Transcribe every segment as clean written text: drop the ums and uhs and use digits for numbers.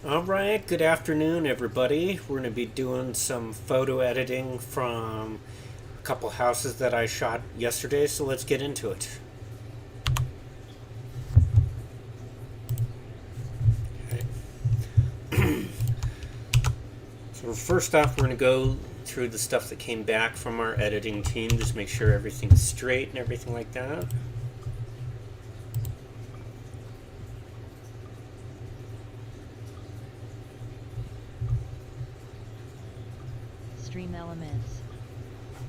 All right, good afternoon, everybody. We're going to be doing some photo editing from a couple houses that I shot yesterday, so let's get into it. Okay. So, first off, we're going to go through the stuff that came back from our editing team, just make sure everything's straight and everything like that. Stream elements.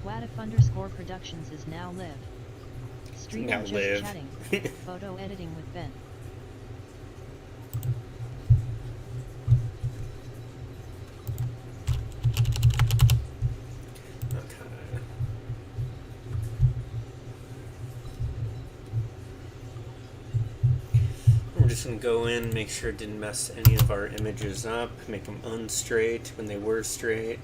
Wadif_productions is now live. Stream Now just live. chatting. Photo editing with Ben. Okay. We're just going to go in, make sure it didn't mess any of our images up, make them unstraight when they were straight.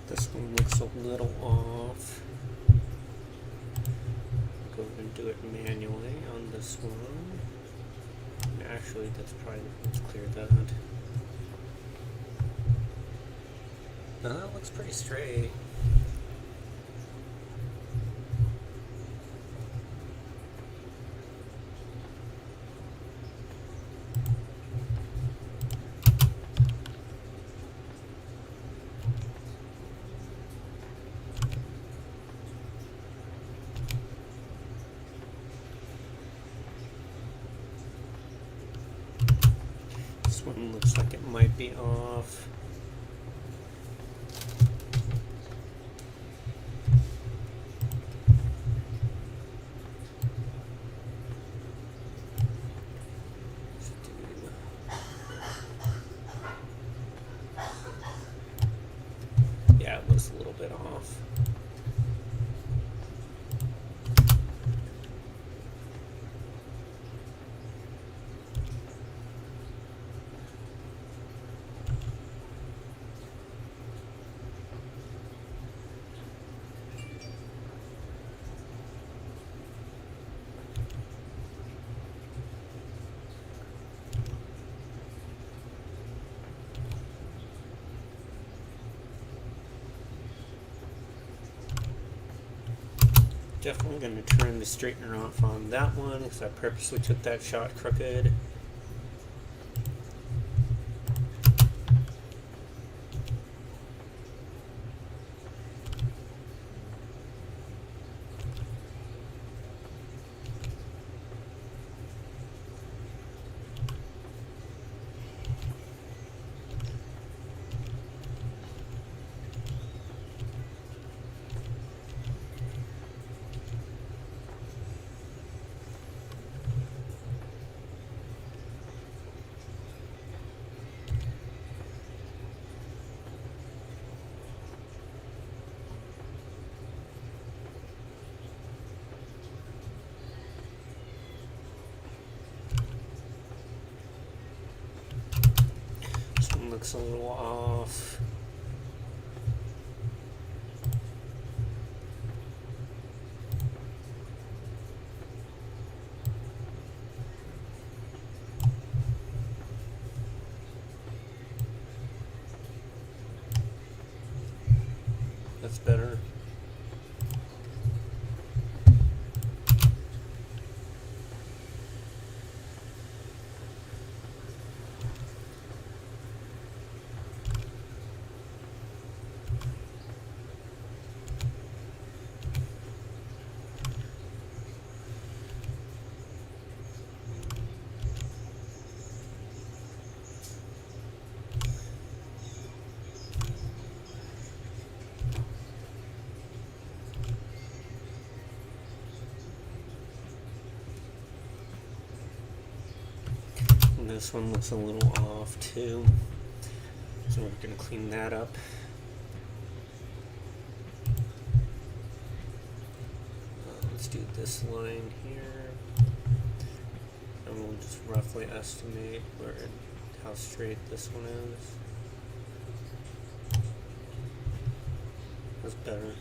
This one looks a little off. Go ahead and do it manually on this one. Actually, that's probably, let's clear that. Now that looks pretty straight. This one looks like it might be off. Yeah, it looks a little bit off. Definitely going to turn the straightener off on that one because I purposely took that shot crooked. This one looks a little off. That's better. this one looks a little off too. So we're going to clean that up. Let's do this line here. And we'll just roughly estimate how straight this one is. That's better.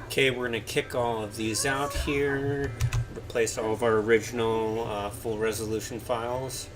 Okay, we're going to kick all of these out here, replace all of our original full resolution files.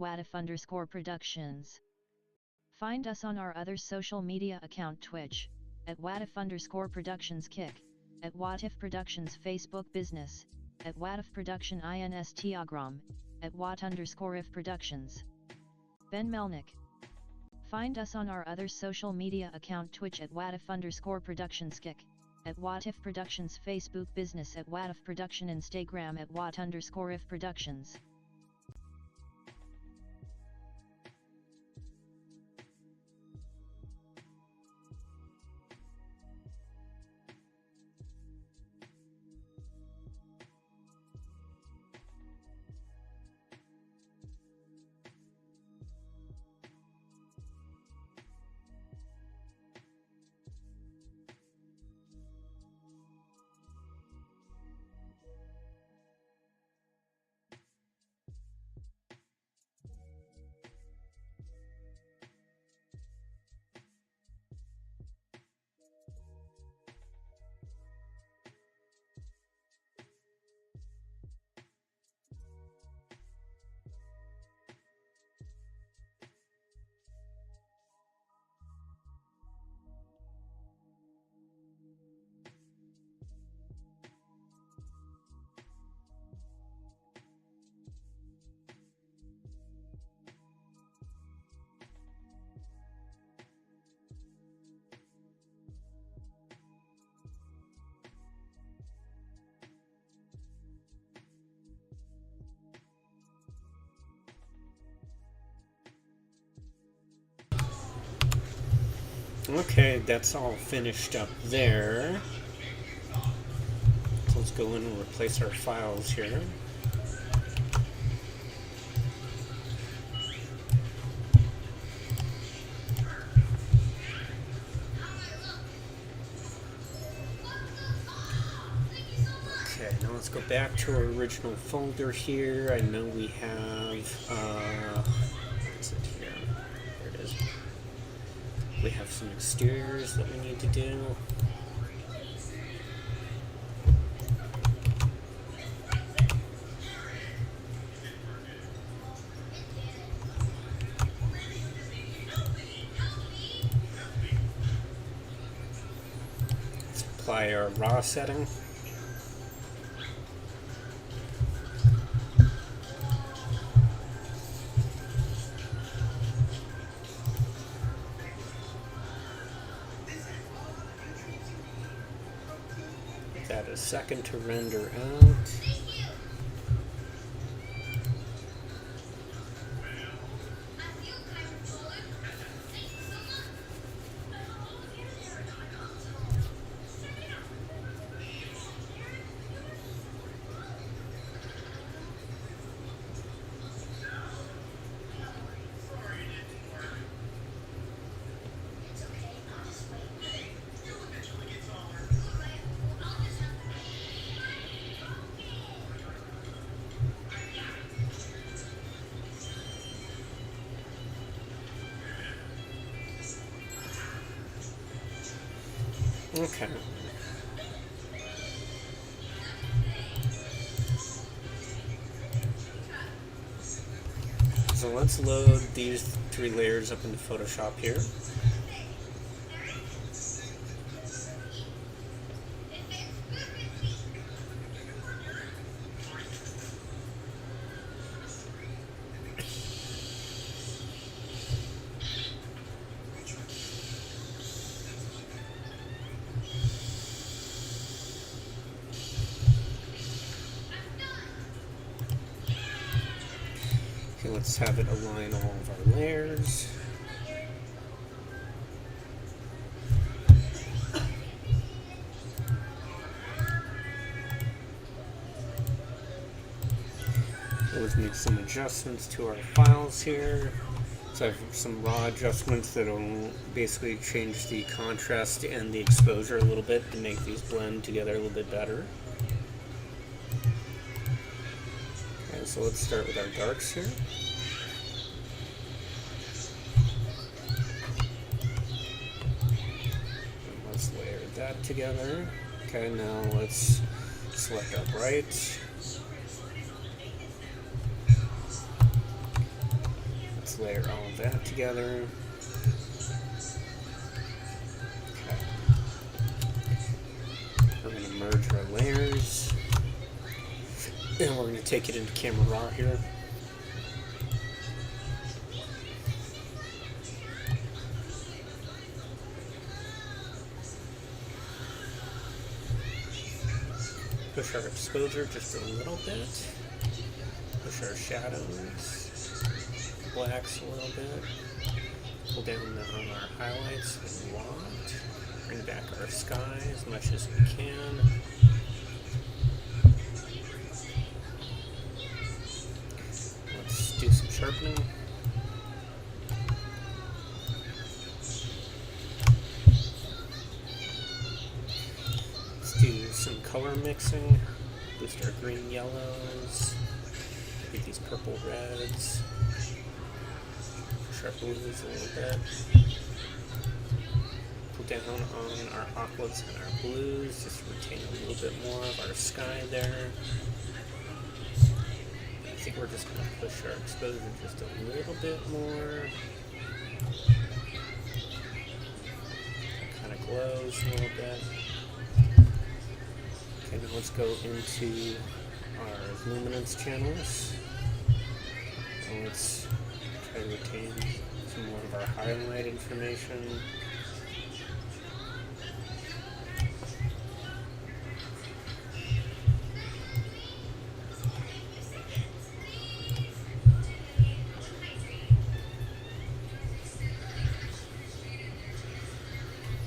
@watif_productions. Find us on our other social media account Twitch, @watif_productions kick, @watif productions Facebook business, @watif production Instagram, @wat_if productions. Ben Melnick. Find us on our other social media account Twitch @watif_productions kick, @watif productions Facebook business, @watif production Instagram, @wat_if productions. Okay, that's all finished up there. So let's go in and replace our files here. Okay, now let's go back to our original folder here. I know we have, what's it here? There it is. We have some exteriors that we need to do. Let's apply our raw setting. Add a second to render out. Okay. So let's load these 3 layers up into Photoshop here. Okay, let's have it align all of our layers. Let's make some adjustments to our files here. So I have some raw adjustments that will basically change the contrast and the exposure a little bit to make these blend together a little bit better. Okay, so let's start with our darks here. And let's layer that together. Okay, now let's select our brights. layer all of that together. Okay. We're going to merge our layers. And we're going to take it into Camera Raw here. Push our exposure just a little bit. Push our shadows, blacks a little bit. Pull down on our highlights a lot. Bring back our sky as much as we can. Let's do some sharpening. Do some color mixing, boost our green yellows, get these purple reds, push our blues a little bit, pull down on our aquas and our blues, just retain a little bit more of our sky there. I think we're just going to push our exposure just a little bit more. It kind of glows a little bit. Okay, now let's go into our luminance channels. And let's try to retain some more of our highlight information.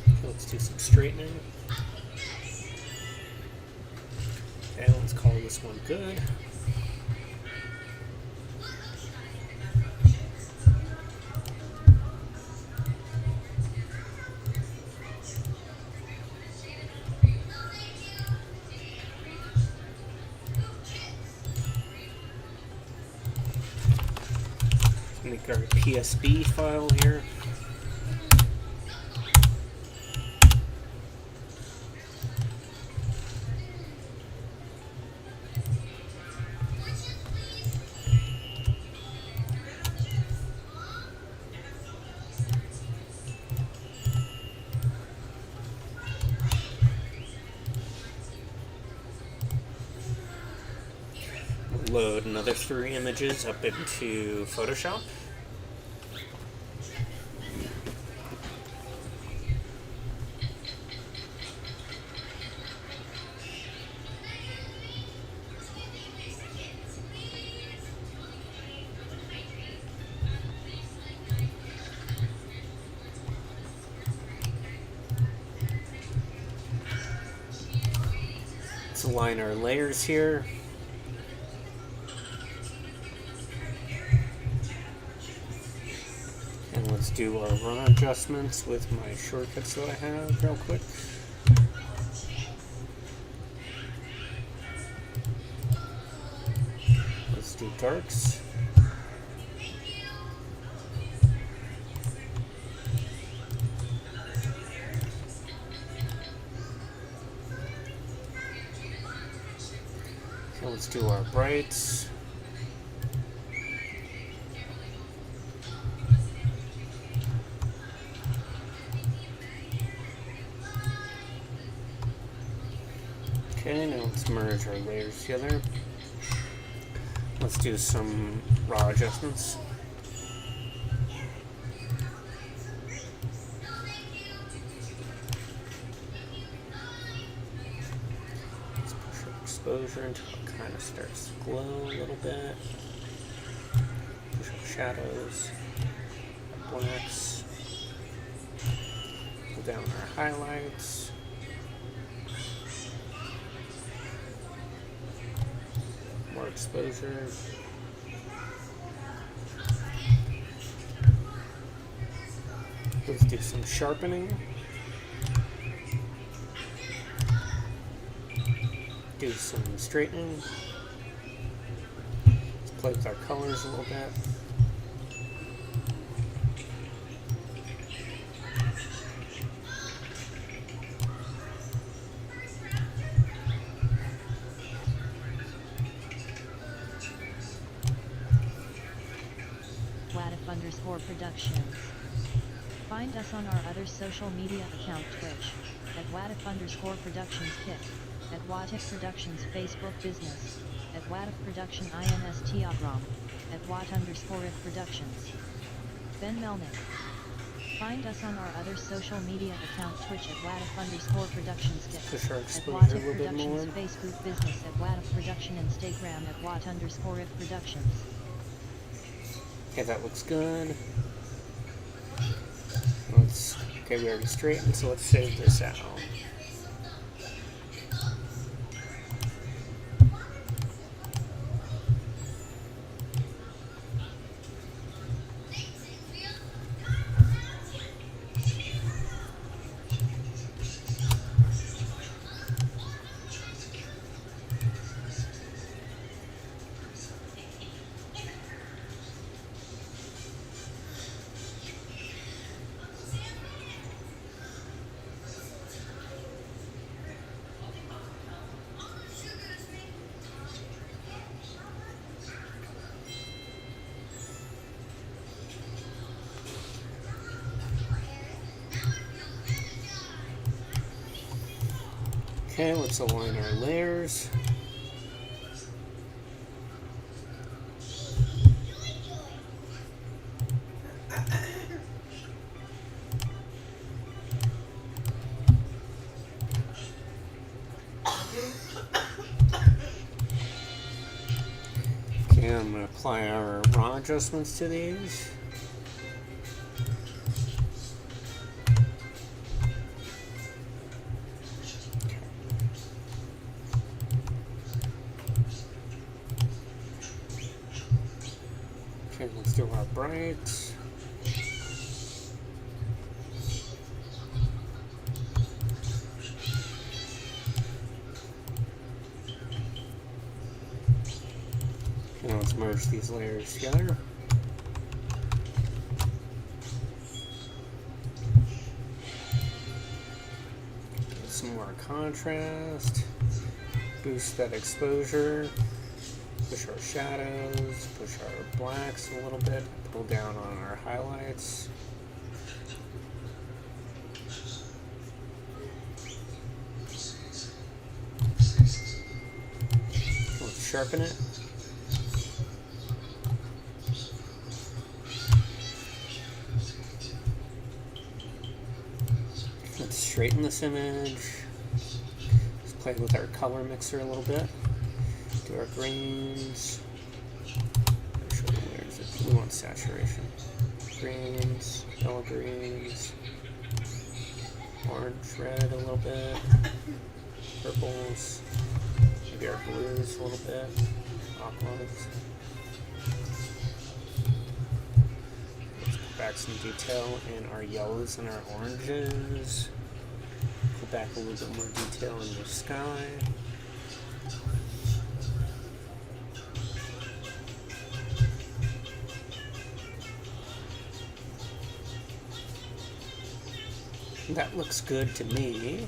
Okay, let's do some straightening. Okay, let's call this one good. Make our PSB file here. Load another 3 images up into Photoshop. Let's align our layers here. And let's do our run adjustments with my shortcuts that I have real quick. Let's do darks. So let's do our brights. Okay, now let's merge our layers together. Let's do some raw adjustments. Let's push our exposure until it kind of starts to glow a little bit. Push our shadows, our blacks, pull down our highlights. More exposure. Let's do some sharpening. Do some straightening. Let's play with our colors a little bit. Productions. Find us on our other social media account Twitch, at @watif_productions kick, at watif productions Facebook business, at watif production instagram, at wat_if productions. Ben Melnick. Find us on our other social media account Twitch at watif_productions kick, Push our at exposure a watif little bit more. productions Facebook business, at watif production Instagram, at wat_if productions. Okay, that looks good. Okay, we already straightened, so let's save this out. Okay, let's align our layers. Okay, I'm going to apply our raw adjustments to these. Okay, let's do our brights. Okay, now let's merge these layers together. Get some more contrast. Boost that exposure. Push our shadows, push our blacks a little bit, pull down on our highlights. Let's sharpen it. Let's straighten this image. Let's play with our color mixer a little bit. Do our greens. Where is it? We want saturation. Greens, yellow greens, orange, red a little bit, purples, maybe our blues a little bit, aquas. Let's put back some detail in our yellows and our oranges. Put back a little bit more detail in the sky. That looks good to me.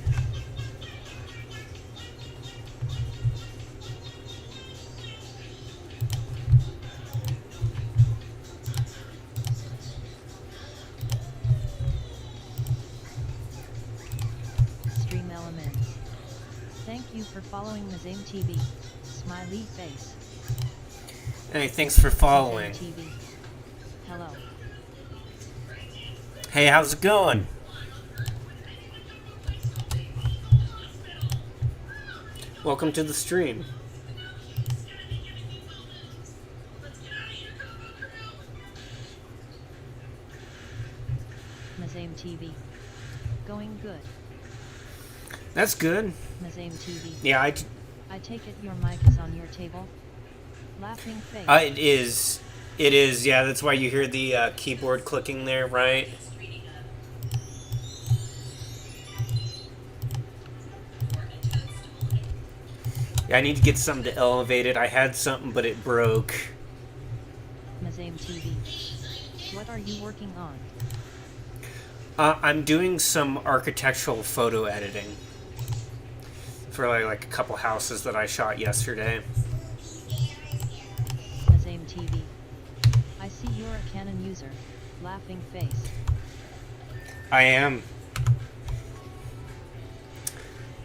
Stream Elements. Thank you for following Mazame TV. Smiley face. Hey, thanks for following. Mazame TV. Hello. Hey, how's it going? Welcome to the stream. Mazame TV. Going good. That's good. Mazame TV. Yeah, I take it your mic is on your table? Laughing face. it is. It is, yeah, that's why you hear the keyboard clicking there, right? Yeah, I need to get something to elevate it. I had something, but it broke. Mazame TV. What are you working on? I'm doing some architectural photo editing for like a couple houses that I shot yesterday. Mazame TV. I see you're a Canon user. laughing face. I am.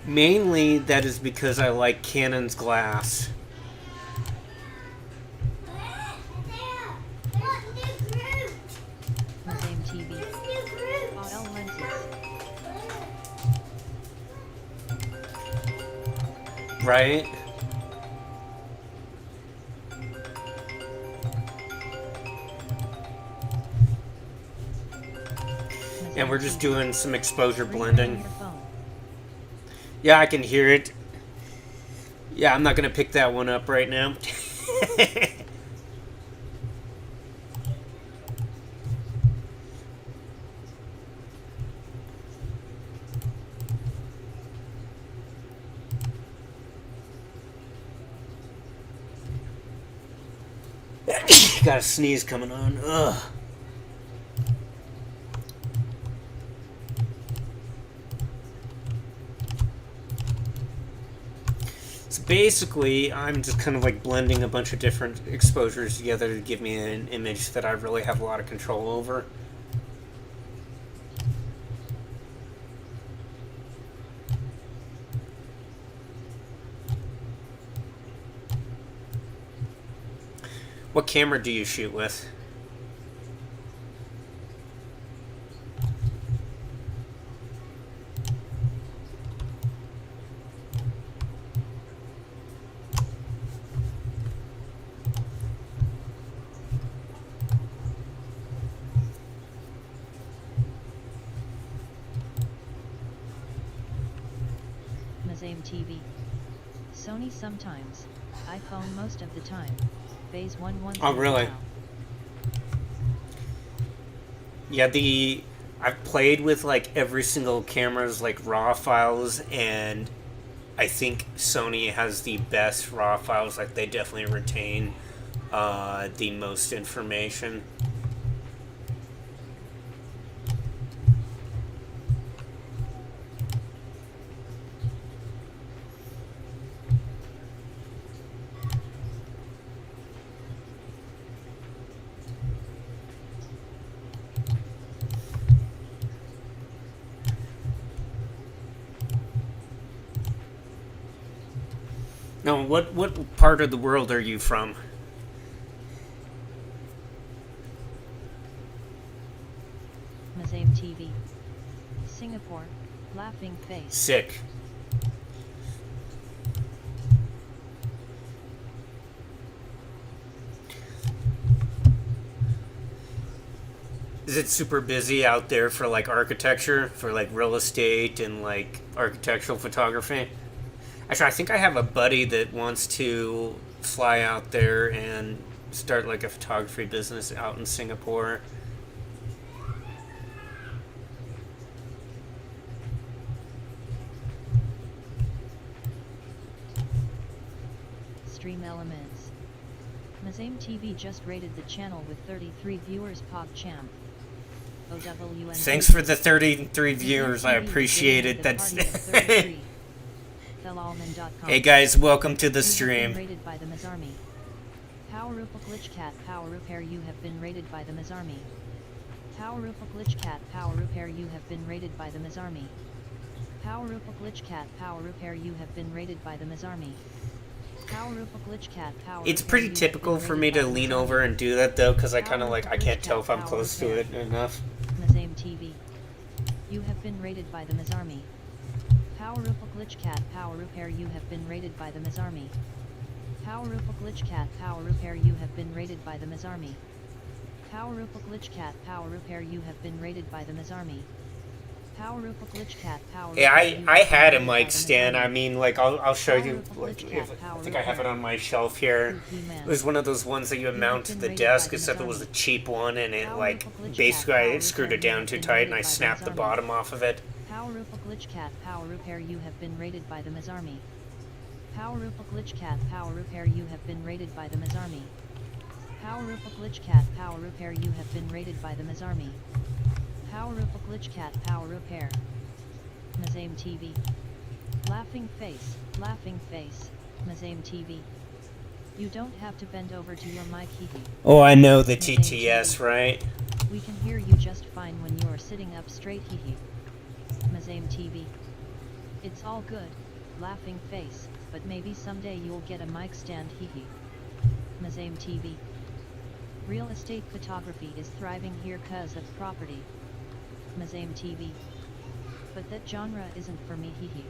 Mainly, that is because I like Canon's glass. Mazame TV. AL lenses. Right? And we're just doing some exposure blending. Yeah, I can hear it. Yeah, I'm not going to pick that one up right now. Got a sneeze coming on. Ugh. So basically, I'm just kind of like blending a bunch of different exposures together to give me an image that I really have a lot of control over. What camera do you shoot with? Mazame TV. Sony sometimes. iPhone most of the time. Phase 1 once. Oh, really? Yeah, I've played with like every single camera's like RAW files, and I think Sony has the best RAW files. Like they definitely retain the most information. No, what part of the world are you from? Mazame TV. Singapore. Laughing face. Sick. Is it super busy out there for like architecture, for like real estate and like architectural photography? Actually, I think I have a buddy that wants to fly out there and start like a photography business out in Singapore. Stream elements. Mazame TV just rated the channel with 33 viewers. PogChamp. OWN. Thanks for the 33 viewers. I appreciate it. That's. Hey guys, welcome to the stream. Rated by the Mazarmy. Powerupa Glitch Cat Power Repair. You have been rated by the Mazarmy. Powerupa Glitch Cat Power Repair. You have been rated by the Mazarmy. Powerupa Glitch Cat Power Repair. You have been rated by the Mazarmy. It's pretty typical for me to lean over and do that though, because I kind of like I can't tell if I'm close to it enough. Mazame TV. You have been rated by the Mazarmy. Powerupa Glitch Cat Power Repair. You have been rated by the Mazarmy. Powerupa Glitch Cat Power Repair. You have been rated by the Mazarmy. Powerupa Glitch Cat Power Repair. You have been rated by the Mazarmy. Powerupa Glitch Cat Power. Yeah, I had a mic stand. I mean, like I'll show you. Like, I think I have it on my shelf here. It was one of those ones that you would mount to the desk, except it was a cheap one, and it like basically I screwed it down too tight and I snapped the bottom off of it. Powerupa Glitch Cat Power Repair. You have been rated by the Mazarmy. Powerupa Glitch Cat Power Repair. You have been rated by the Mazarmy. Powerupa Glitch Cat Power Repair. You have been rated by the Mazarmy. Powerupa Glitch Cat Power Repair. Mazame TV. Laughing face. Laughing face. Mazame TV. You don't have to bend over to your mic. Oh, I know the TTS, right? We can hear you just fine when you're sitting up straight, hehe. Mazame TV. It's all good, laughing face, but maybe someday you'll get a mic stand, hehe. Mazame TV. Real estate photography is thriving here 'cause of property. Mazame TV. But that genre isn't for me, hehe.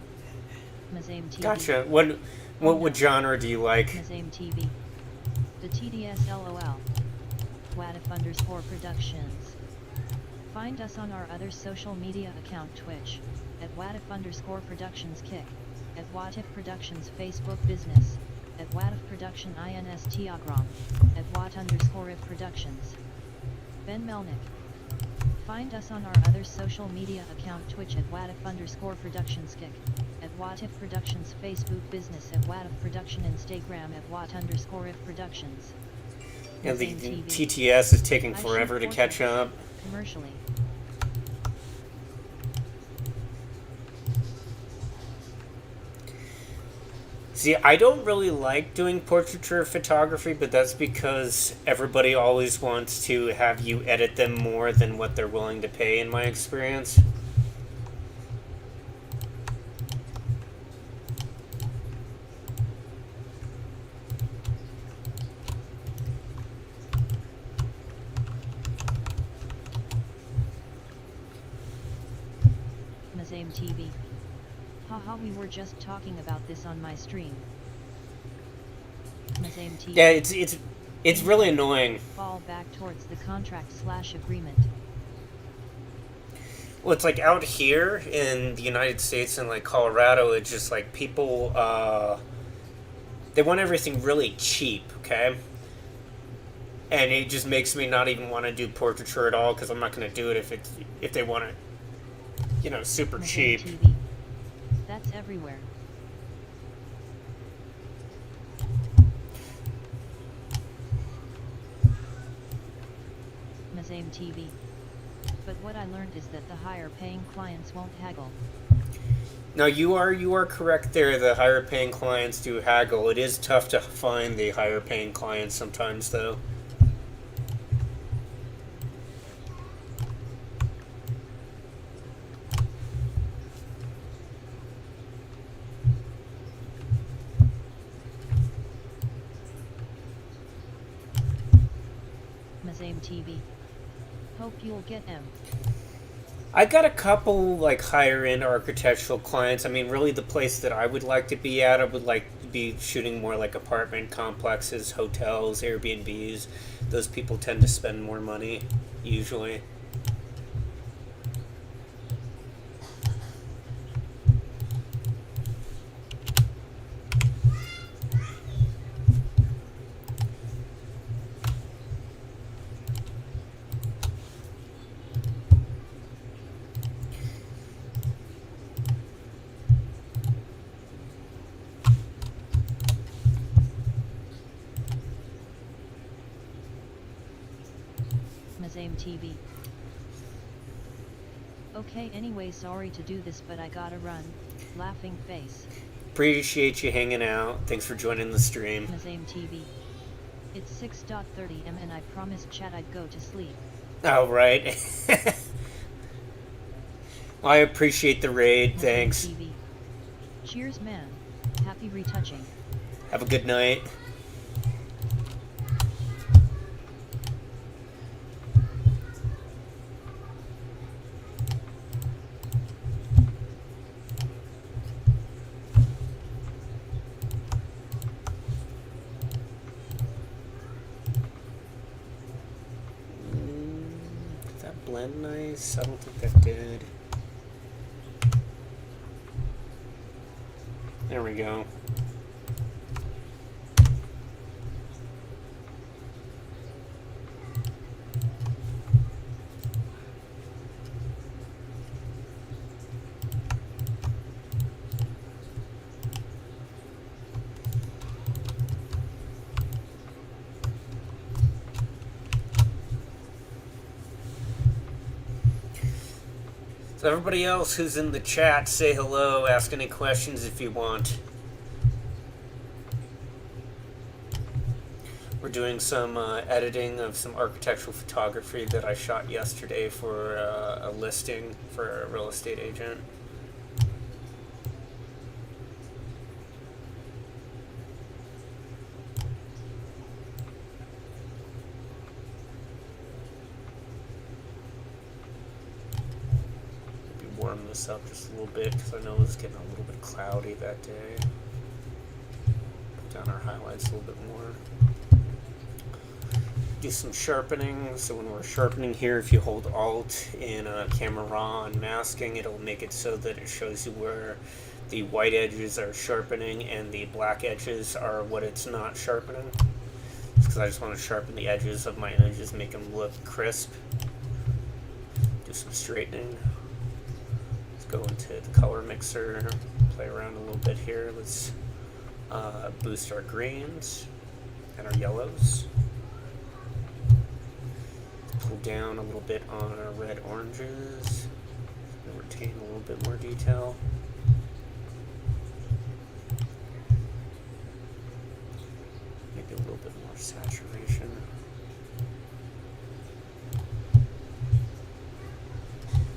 Mazame TV. Gotcha. What genre do you like? Mazame TV. The TDS LOL. Watif_productions. Find us on our other social media account Twitch, at Watif_productions Kick, at Watif Productions Facebook Business, at Watif Production Instagram, at Wat_if Productions. Ben Melnick. Find us on our other social media account Twitch at Watif_productions Kick, at Watif Productions Facebook Business, at Watif Production Instagram, at Wat_if Productions. Yeah, the Mazame TV. TTS is taking I forever shoot to catch portraits, up. commercially. See, I don't really like doing portraiture photography, but that's because everybody always wants to have you edit them more than what they're willing to pay, in my experience. Mazame TV. Haha, we were just talking about this on my stream. Mazame TV. Yeah, it's really annoying. Fall back towards the contract/agreement. Well, it's like out here in the United States and like Colorado, it's just like people, they want everything really cheap, okay? And it just makes me not even want to do portraiture at all, because I'm not going to do it if they want it, super Mazame cheap. TV. That's everywhere. Mazame TV. But what I learned is that the higher paying clients won't haggle. No, you are correct there. The higher paying clients do haggle. It is tough to find the higher paying clients sometimes, though. Mazame TV. Hope you'll get M. I got a couple like higher end architectural clients. I mean, really, the place that I would like to be at, I would like to be shooting more like apartment complexes, hotels, Airbnbs. Those people tend to spend more money, usually. Mazame TV. Okay, anyway, sorry to do this, but I gotta run. Laughing face. Appreciate you hanging out. Thanks for joining the stream. Mazame TV. It's 6:30 m and I promised chat I'd go to sleep. Oh, right. Well, I appreciate the raid. Mazame Thanks. TV. Cheers, man. Happy retouching. Have a good night. Did that blend nice? I don't think that did. There we go. So everybody else who's in the chat, say hello, ask any questions if you want. We're doing some editing of some architectural photography that I shot yesterday for a listing for a real estate agent. Maybe warm this up just a little bit because I know it was getting a little bit cloudy that day. Put down our highlights a little bit more. Do some sharpening. So when we're sharpening here, if you hold Alt in Camera Raw and masking, it'll make it so that it shows you where the white edges are sharpening and the black edges are what it's not sharpening. Because I just want to sharpen the edges of my images, make them look crisp. Do some straightening. Let's go into the color mixer, play around a little bit here. Let's boost our greens and our yellows. Pull down a little bit on our red oranges and retain a little bit more detail. Maybe a little bit more saturation.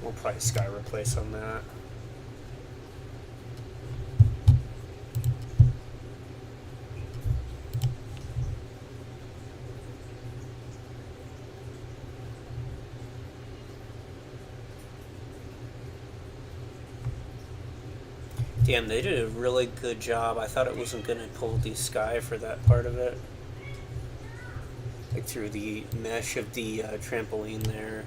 We'll probably sky replace on that. Damn, they did a really good job. I thought it wasn't going to pull the sky for that part of it. Like through the mesh of the trampoline there.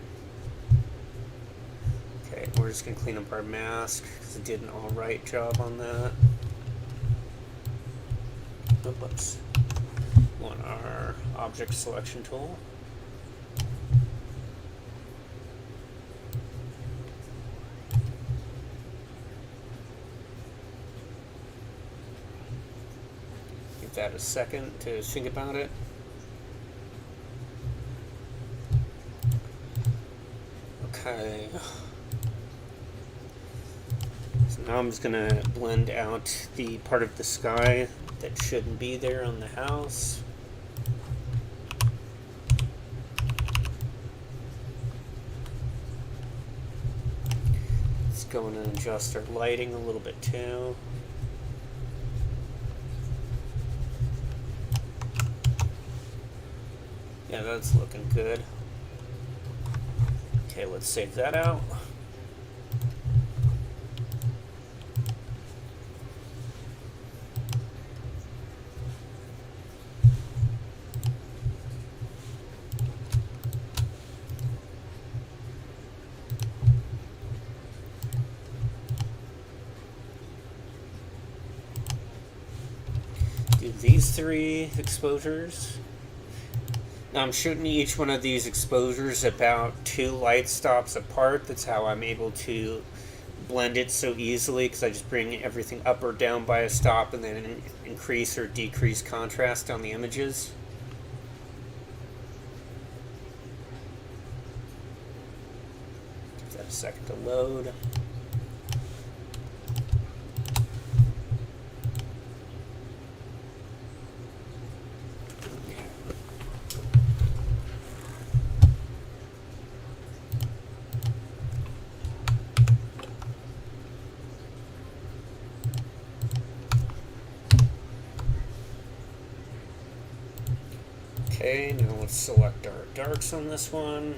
Okay, we're just going to clean up our mask because it did an alright job on that. Oops. Want our object selection tool. That a second to think about it. Okay. So now I'm just gonna blend out the part of the sky that shouldn't be there on the house. Let's go in and adjust our lighting a little bit too. Yeah, that's looking good. Okay, let's save that out. Do these 3 exposures. Now I'm shooting each one of these exposures about 2 light stops apart. That's how I'm able to blend it so easily, because I just bring everything up or down by a stop and then increase or decrease contrast on the images. Give that a second to load. Okay, now let's select our darks on this one.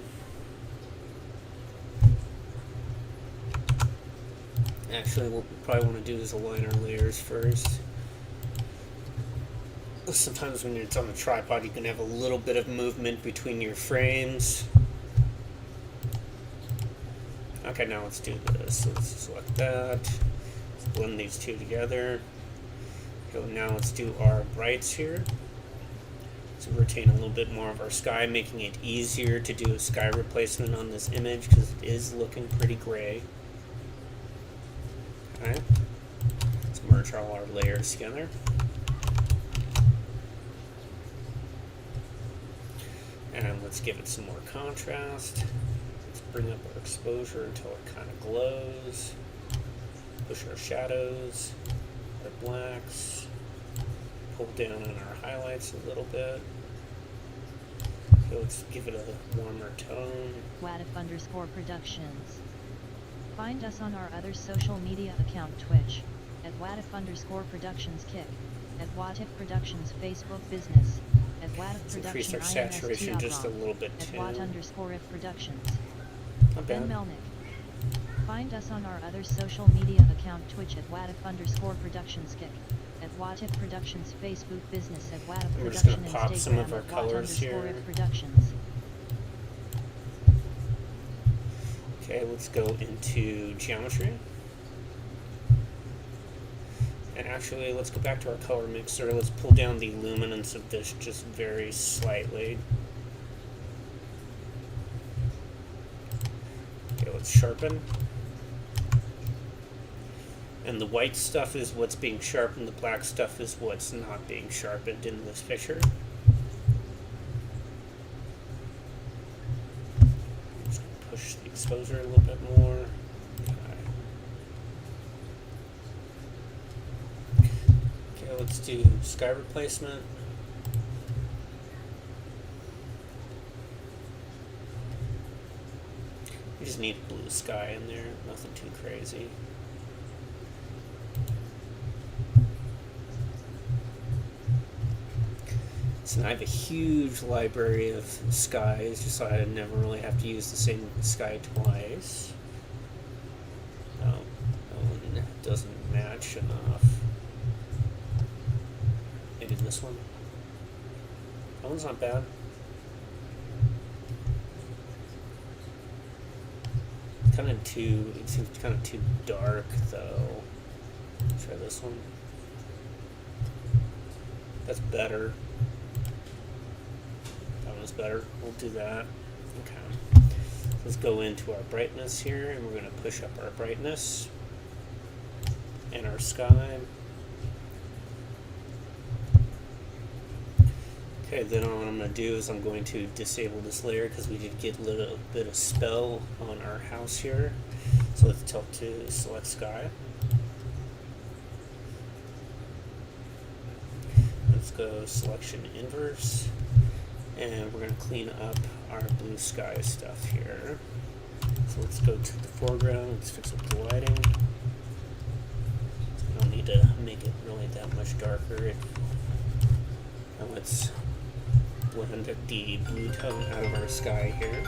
Actually, what we probably want to do is align our layers first. Sometimes when it's on the tripod, you can have a little bit of movement between your frames. Okay, now let's do this. So let's select that. Let's blend these 2 together. So now let's do our brights here. So retain a little bit more of our sky, making it easier to do a sky replacement on this image because it is looking pretty gray. Okay, let's merge all our layers together. And let's give it some more contrast. Let's bring up our exposure until it kind of glows. Push our shadows, our blacks. Pull down on our highlights a little bit. Okay, let's give it a warmer tone. Watif_Productions. Find us on our other social media account Twitch, at Watif_Productions Kick, at Watif Productions Facebook Business, at Watif Let's increase Production our saturation just a little bit at too. Wat_if Productions. Not Ben bad. Melnick. Find us on our other social media account Twitch at Watif_Productions Kick, at Watif Productions Facebook Business, at Watif We're just Production gonna pop Instagram some of our at colors here. Wat_if Productions. Okay, let's go into geometry. And actually, let's go back to our color mixer. Let's pull down the luminance of this just very slightly. Okay, let's sharpen. And the white stuff is what's being sharpened, the black stuff is what's not being sharpened in this picture. Just push the exposure a little bit more. Okay, let's do sky replacement. We just need blue sky in there, nothing too crazy. So I have a huge library of skies, just so I never really have to use the same sky twice. Oh, that one doesn't match enough. Maybe this one. That one's not bad. It seems kind of too dark though. Try this one. That's better. That one's better. We'll do that. Okay. Let's go into our brightness here, and we're going to push up our brightness and our sky. Okay, then what I'm going to do is I'm going to disable this layer because we did get a little bit of spell on our house here. So let's tilt to select sky. Let's go selection inverse, and we're going to clean up our blue sky stuff here. So let's go to the foreground, let's fix up the lighting. We don't need to make it really that much darker. And let's blend the blue tone out of our sky here.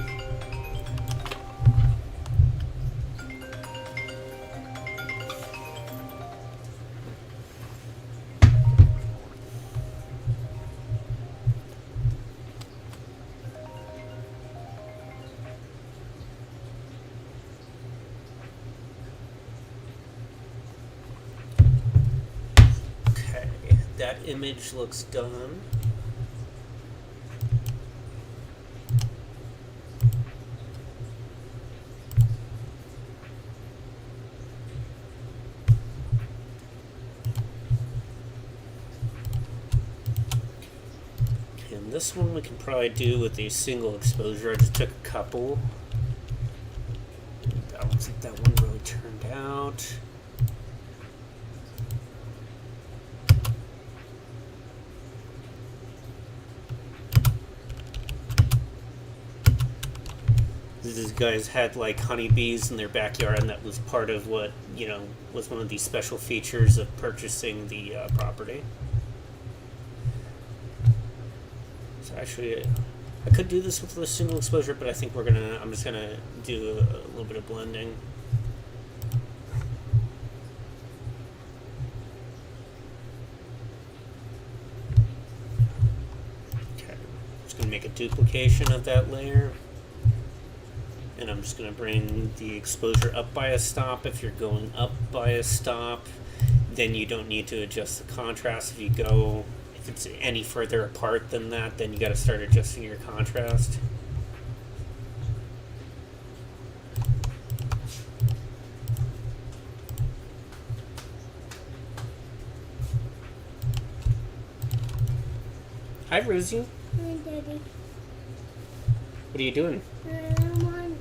Okay, that image looks done. And this one we can probably do with a single exposure. I just took a couple. I don't think that one really turned out. These guys had like honeybees in their backyard, and that was part of what, was one of the special features of purchasing the property. So actually, I could do this with a single exposure, but I think I'm just gonna do a little bit of blending. Okay, just gonna make a duplication of that layer. And I'm just going to bring the exposure up by a stop. If you're going up by a stop, then you don't need to adjust the contrast. If it's any further apart than that, then you got to start adjusting your contrast. Hi, Rosie. Hi, Daddy. What are you doing? I want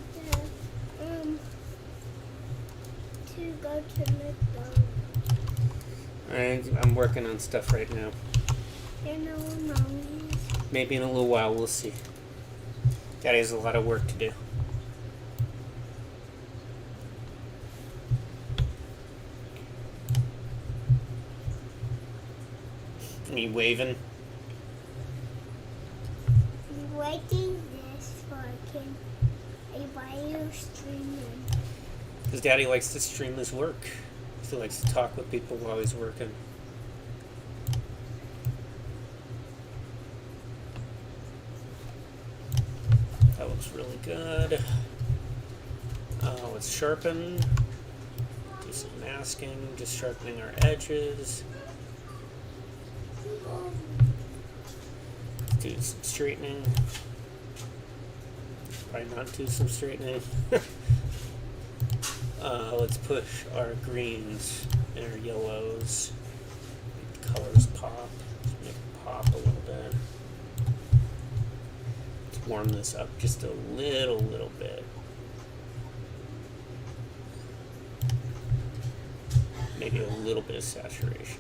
to go to McDonald's. I'm working on stuff right now. You know, Mommy's. Maybe in a little while, we'll see. Daddy has a lot of work to do. Are you waving? I'm writing this for while you're streaming. Because Daddy likes to stream his work. He likes to talk with people while he's working. That looks really good. Let's sharpen. Do some masking, just sharpening our edges. Do some straightening. Probably not do some straightening. Let's push our greens and our yellows. Make the colors pop. Just make it pop a little bit. Let's warm this up just a little bit. Maybe a little bit of saturation.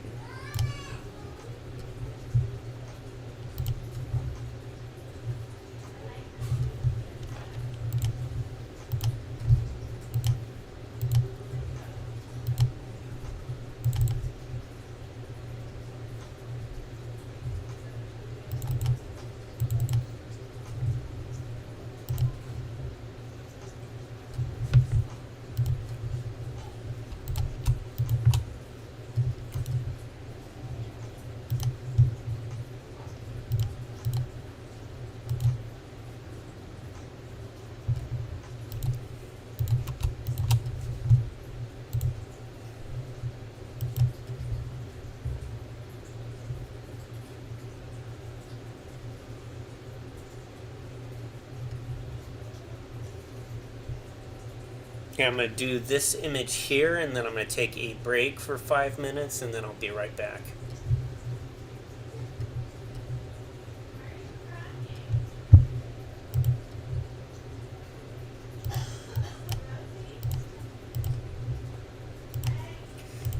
Okay, I'm going to do this image here, and then I'm going to take a break for 5 minutes, and then I'll be right back.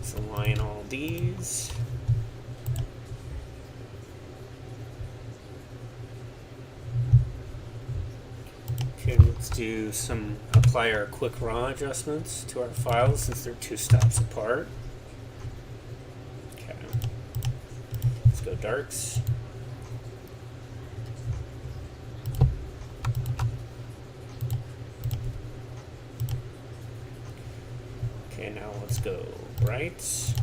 So align all these. Okay, let's do some apply our quick raw adjustments to our files since they're 2 stops apart. Okay, let's go darks. Okay, now let's go brights.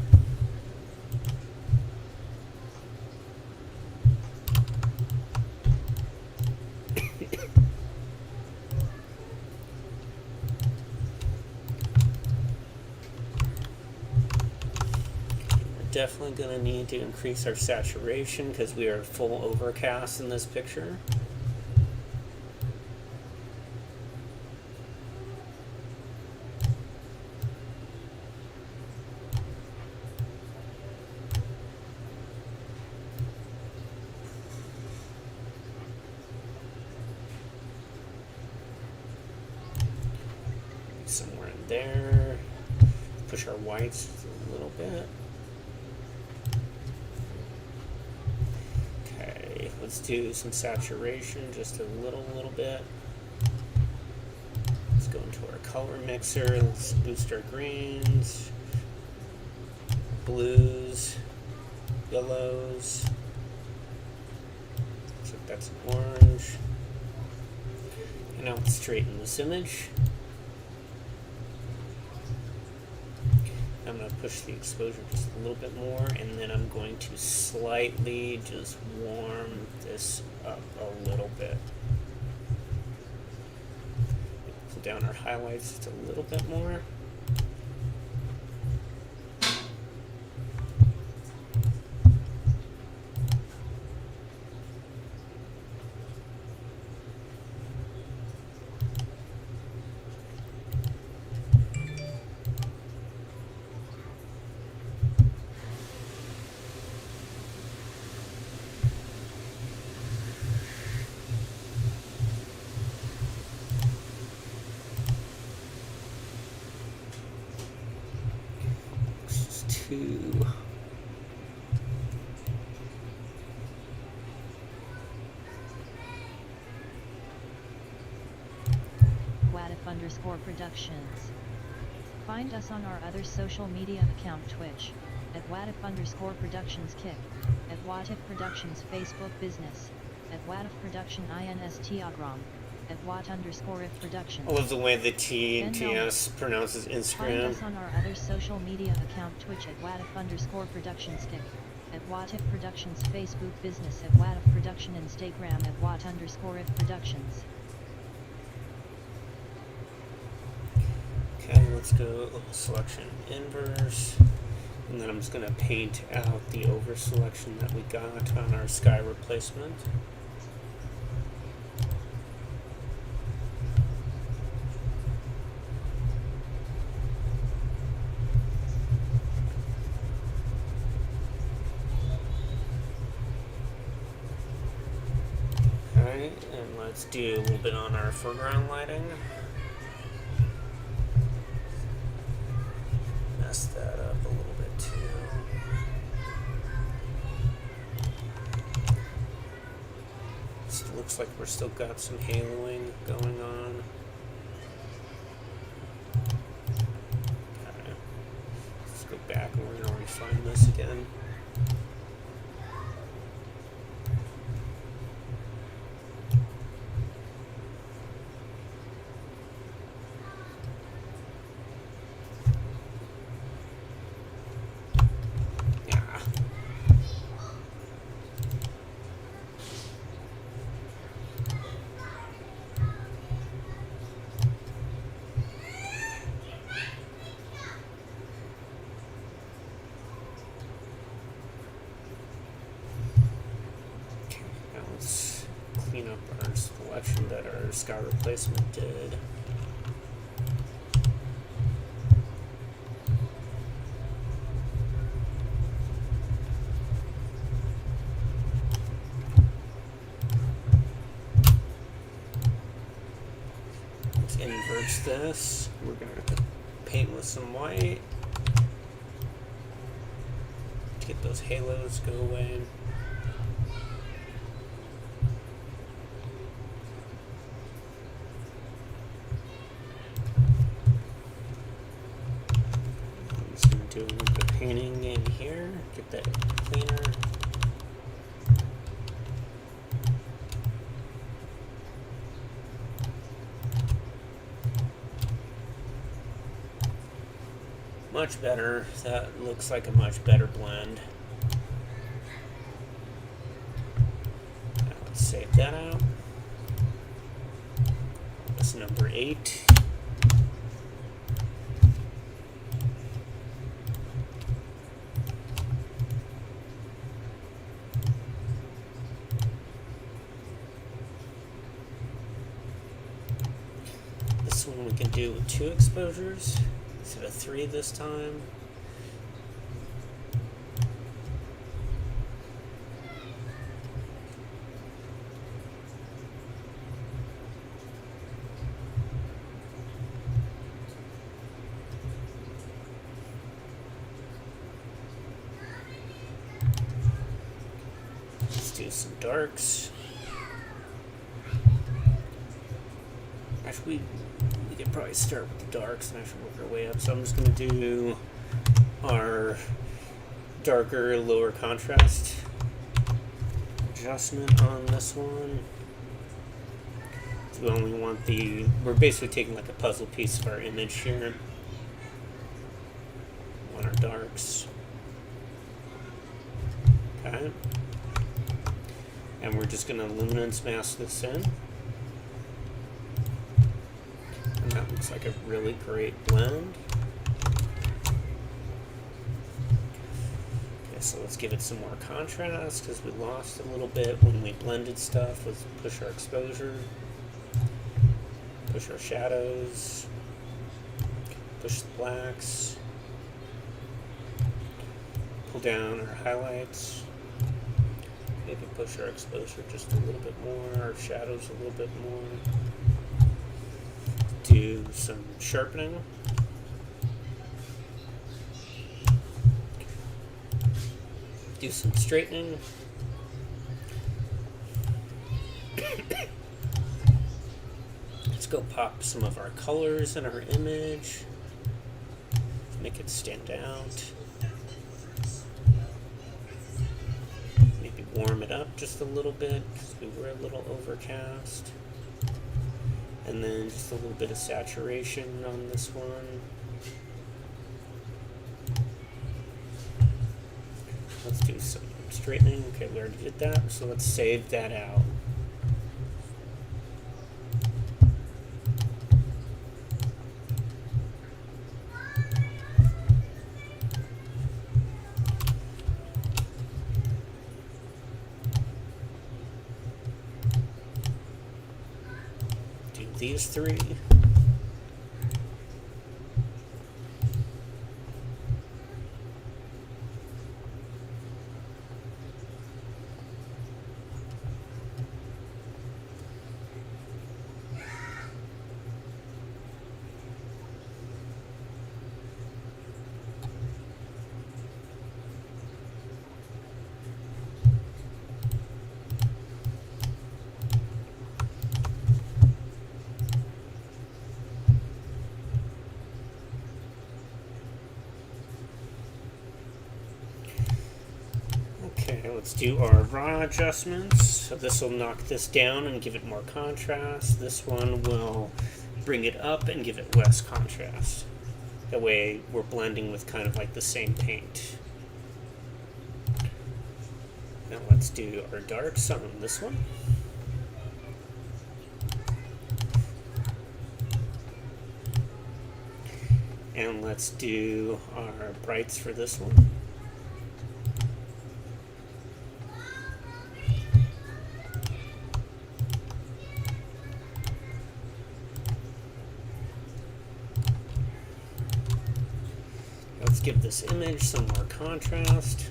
Definitely going to need to increase our saturation because we are full overcast in this picture. Somewhere in there. Push our whites a little bit. Let's do some saturation, just a little bit. Let's go into our color mixer. Let's boost our greens, blues, yellows. Looks like that's an orange. And now let's straighten this image. I'm going to push the exposure just a little bit more, and then I'm going to slightly just warm this up a little bit. Pull down our highlights just a little bit more. To @watif_productions. Find us on our other social media account Twitch, @watif_productions kick, @watif productions Facebook business, @watif production instagram, @wat_if productions. I love the way the T and Ben Melnick. TS pronounces Find Instagram. us on our other social media account Twitch @watif_productions kick, @watif productions Facebook business, @watif production Instagram, @wat_if productions. Okay, let's go selection inverse. And then I'm just going to paint out the over selection that we got on our sky replacement. Okay, and let's do a little bit on our foreground lighting. Mess that up a little bit too. It looks like we're still got some haloing going on. Okay. Let's go back and we're gonna refine this again. Clean up our selection that our sky replacement did. Let's invert this. We're going to paint with some white to get those halos go away. Do a little bit of painting in here, get that cleaner. Much better. That looks like a much better blend. Now let's save that out. That's number 8. We can do with 2 exposures instead of 3 this time. Let's do some darks. Actually, we could probably start with the darks and actually work our way up. So I'm just going to do our darker, lower contrast adjustment on this one. So we only want we're basically taking like a puzzle piece of our image here. We want our darks. Okay. And we're just going to luminance mask this in. And that looks like a really great blend. Okay, so let's give it some more contrast because we lost a little bit when we blended stuff. Let's push our exposure, push our shadows, push the blacks, pull down our highlights, maybe push our exposure just a little bit more, our shadows a little bit more. Do some sharpening. Do some straightening. Let's go pop some of our colors in our image. Make it stand out. Maybe warm it up just a little bit because we were a little overcast. And then just a little bit of saturation on this one. Let's do some straightening. Okay, we already did that, so let's save that out. Do these three. Okay, let's do our raw adjustments. So this will knock this down and give it more contrast. This one will bring it up and give it less contrast. That way we're blending with kind of like the same paint. Now let's do our darks on this one. And let's do our brights for this one. Let's give this image some more contrast.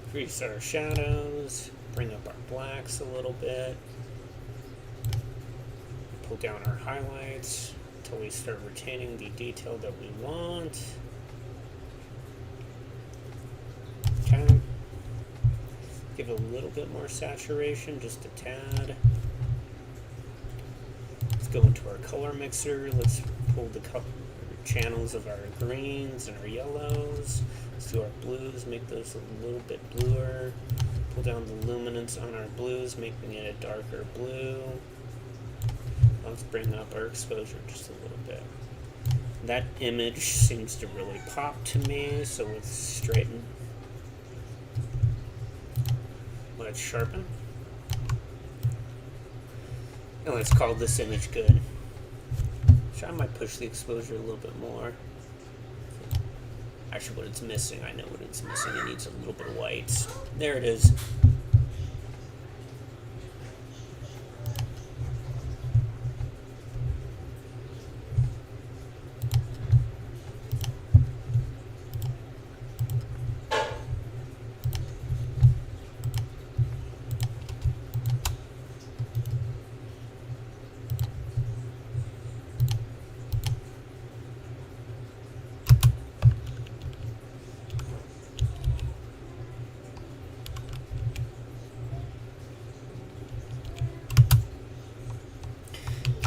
Increase our shadows, bring up our blacks a little bit, pull down our highlights until we start retaining the detail that we want. Okay. Give it a little bit more saturation, just a tad. Let's go into our color mixer. Let's pull the color channels of our greens and our yellows. Let's do our blues, make those a little bit bluer. Pull down the luminance on our blues, making it a darker blue. Let's bring up our exposure just a little bit. That image seems to really pop to me, so let's straighten. Let's sharpen. And let's call this image good. So I might push the exposure a little bit more. Actually, what it's missing, I know what it's missing. It needs a little bit of white. There it is.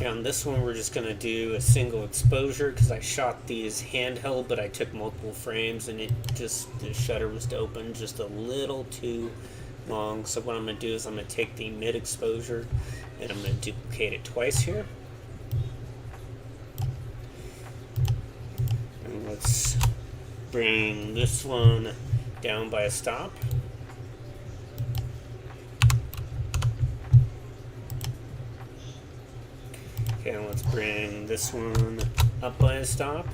On this one, we're just going to do a single exposure because I shot these handheld, but I took multiple frames and the shutter was open just a little too long. So what I'm going to do is I'm going to take the mid exposure and I'm going to duplicate it twice here. And let's bring this one down by a stop. Okay, let's bring this one up by a stop.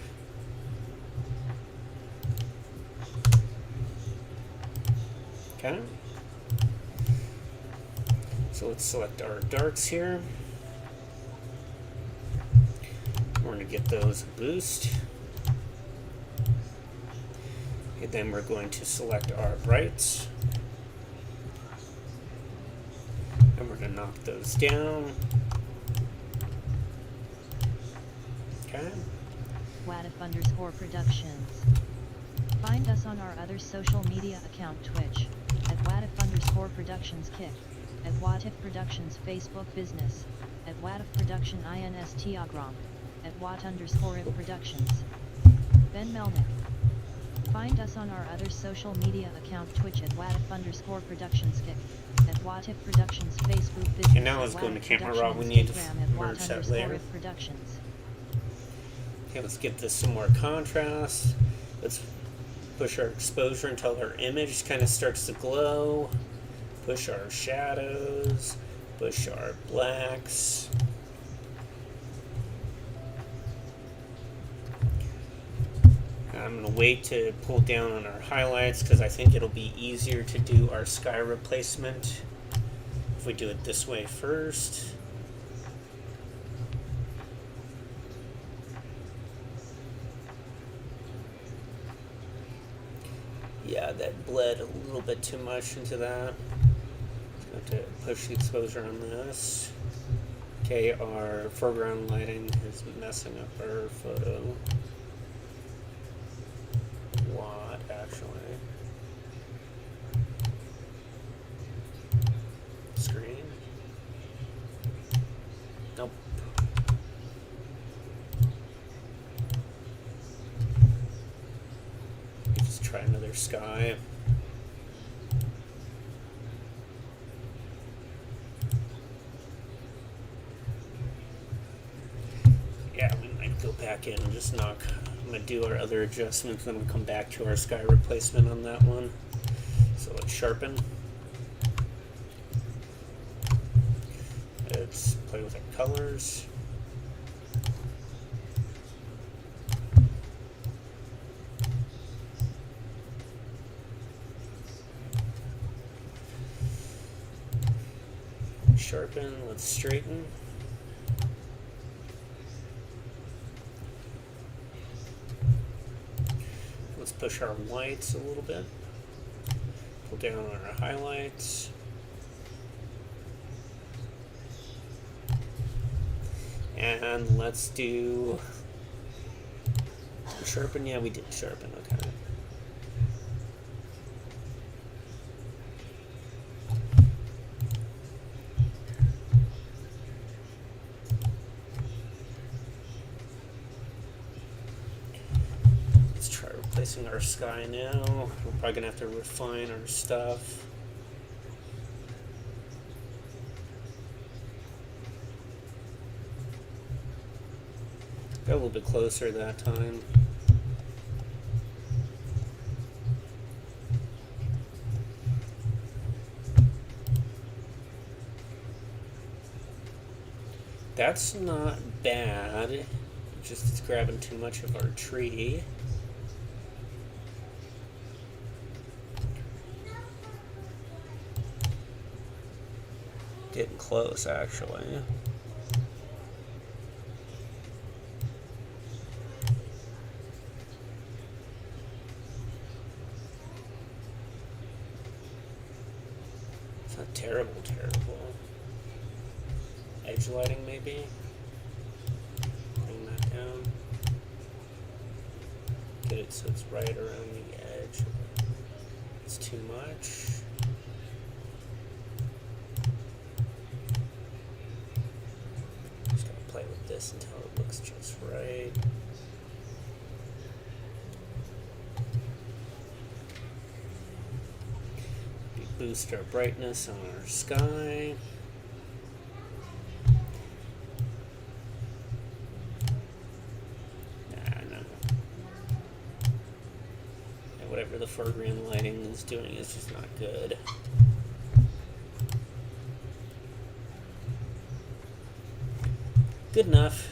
Okay. So let's select our darks here. We're going to get those a boost. And then we're going to select our brights. And we're going to knock those down. Okay. Watif_Productions. Find us on our other social media account Twitch, at Watif_Productions Kick, at Watif Productions Facebook Business, at Watif Production Instagram, at Wat_Ib Productions. Ben Melnick. Find us on our other social media account Twitch at Watif_Productions Kick, at Watif Productions Facebook Business. Okay, now let's go into camera raw. We need to merge that layer. Productions. Okay, let's give this some more contrast. Let's push our exposure until our image kind of starts to glow. Push our shadows. Push our blacks. I'm going to wait to pull down on our highlights because I think it'll be easier to do our sky replacement if we do it this way first. Yeah, that bled a little bit too much into that. So I have to push the exposure on this. Okay, our foreground lighting is messing up our photo. What, actually? Screen? Nope. Just try another sky. Yeah, we might go back in and just knock. I'm going to do our other adjustments, then we'll come back to our sky replacement on that one. So let's sharpen. Let's play with our colors. Sharpen, let's straighten. Let's push our whites a little bit. Pull down on our highlights. And let's do sharpen. Yeah, we did sharpen. Okay. Let's try replacing our sky now. We're probably gonna have to refine our stuff. Got a little bit closer that time. That's not bad. Just it's grabbing too much of our tree. Getting close, actually. It's not terrible. Edge lighting, maybe? Bring that down. Get it so it's right around the edge. It's too much. Just gotta play with this until it looks just right. Boost our brightness on our sky. Whatever the foreground lighting is doing is just not good. Good enough.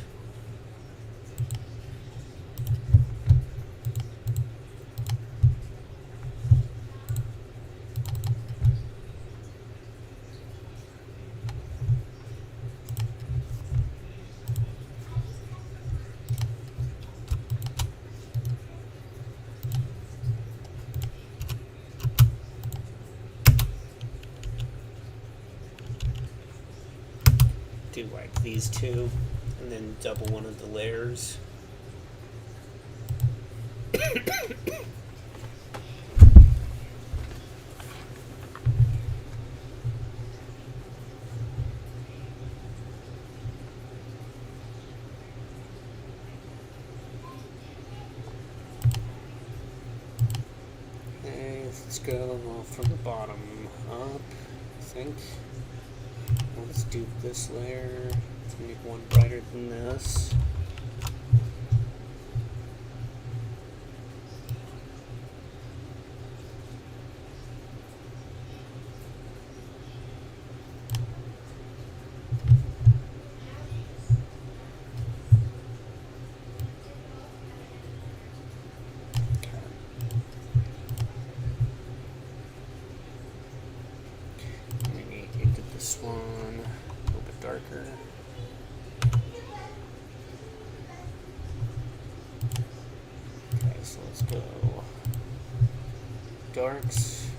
Do like these two, and then double one of the layers. Okay, let's go from the bottom up, I think. Let's do this layer. Let's make one brighter than this. Maybe into this one a little bit darker. Okay, so let's go darks.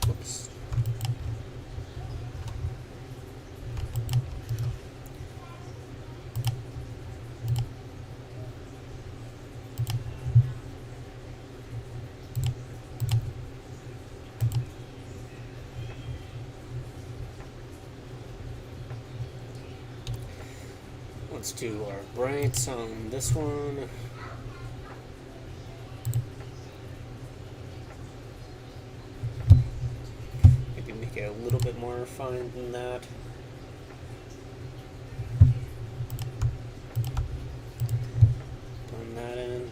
Whoops. Let's do our brights on this one. Maybe make it a little bit more refined than that. Blend that in.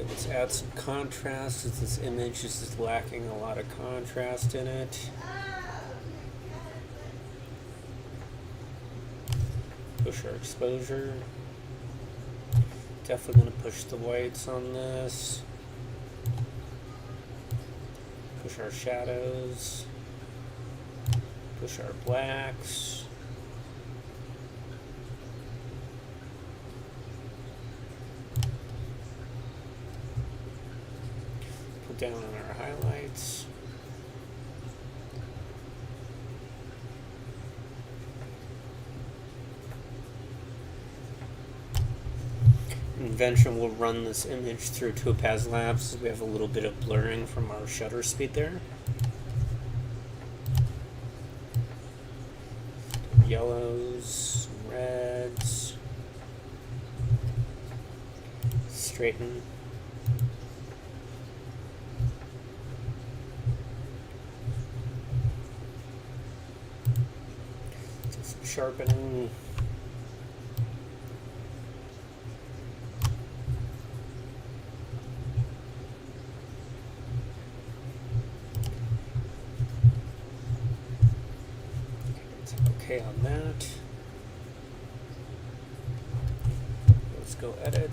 Let's add some contrast, since this image is just lacking a lot of contrast in it. Push our exposure. Definitely going to push the whites on this. Push our shadows. Push our blacks. Down on our highlights. Eventually we'll run this image through Topaz Labs so we have a little bit of blurring from our shutter speed there. Yellows, reds, straighten. Sharpening. It's okay on that. Let's go edit.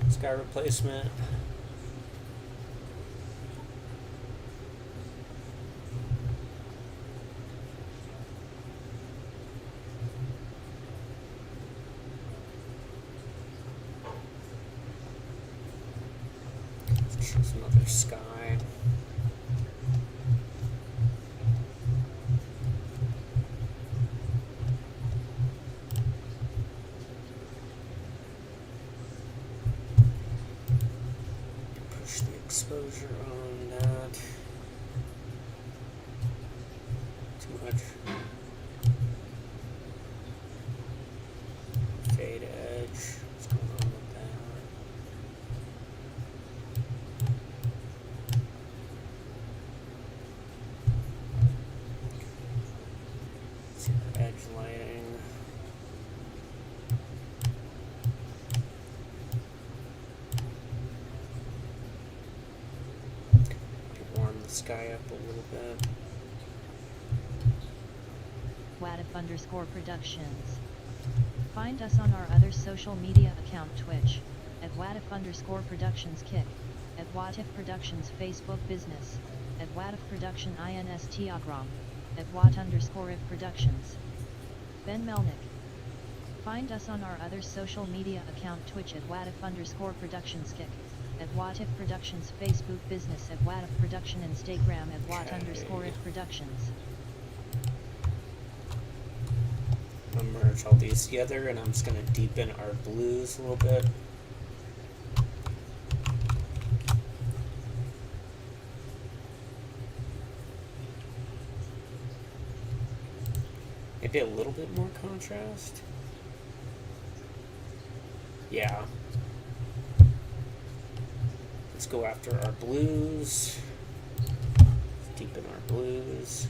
Sky replacement. Choose another sky. Push the exposure on that. Too much. Fade edge. What's going on with that? Edge lighting. Warm the sky up a little bit. @watif_productions. Find us on our other social media account Twitch, @watif_productions kick, @watif productions Facebook business, @watif production Instagram, @wat_if productions. Ben Melnick. Find us on our other social media account Twitch @watif_productions kick, @watif productions Facebook business, @watif production Instagram, @wat_if productions. I'm gonna merge all these together, and I'm just gonna deepen our blues a little bit. Maybe a little bit more contrast. Yeah. Let's go after our blues. Deepen our blues.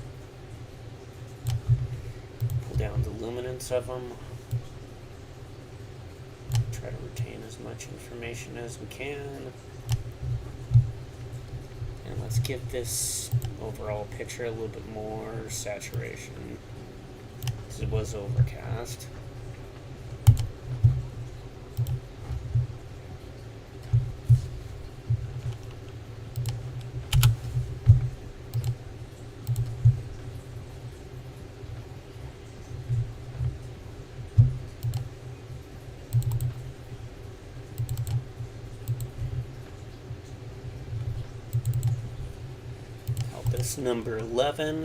Pull down the luminance of them. Try to retain as much information as we can. And let's give this overall picture a little bit more saturation, because it was overcast. This number 11.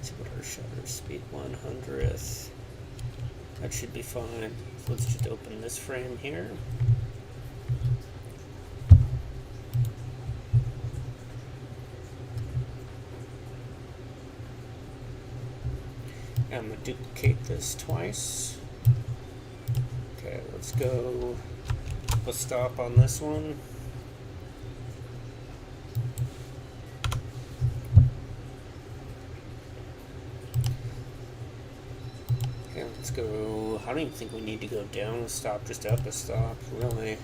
See what our shutter speed 100th. That should be fine. So let's just open this frame here. I'm going to duplicate this twice. Okay, let's go. We'll stop on this one. Okay, let's go. I don't even think we need to go down a stop, just up a stop, really.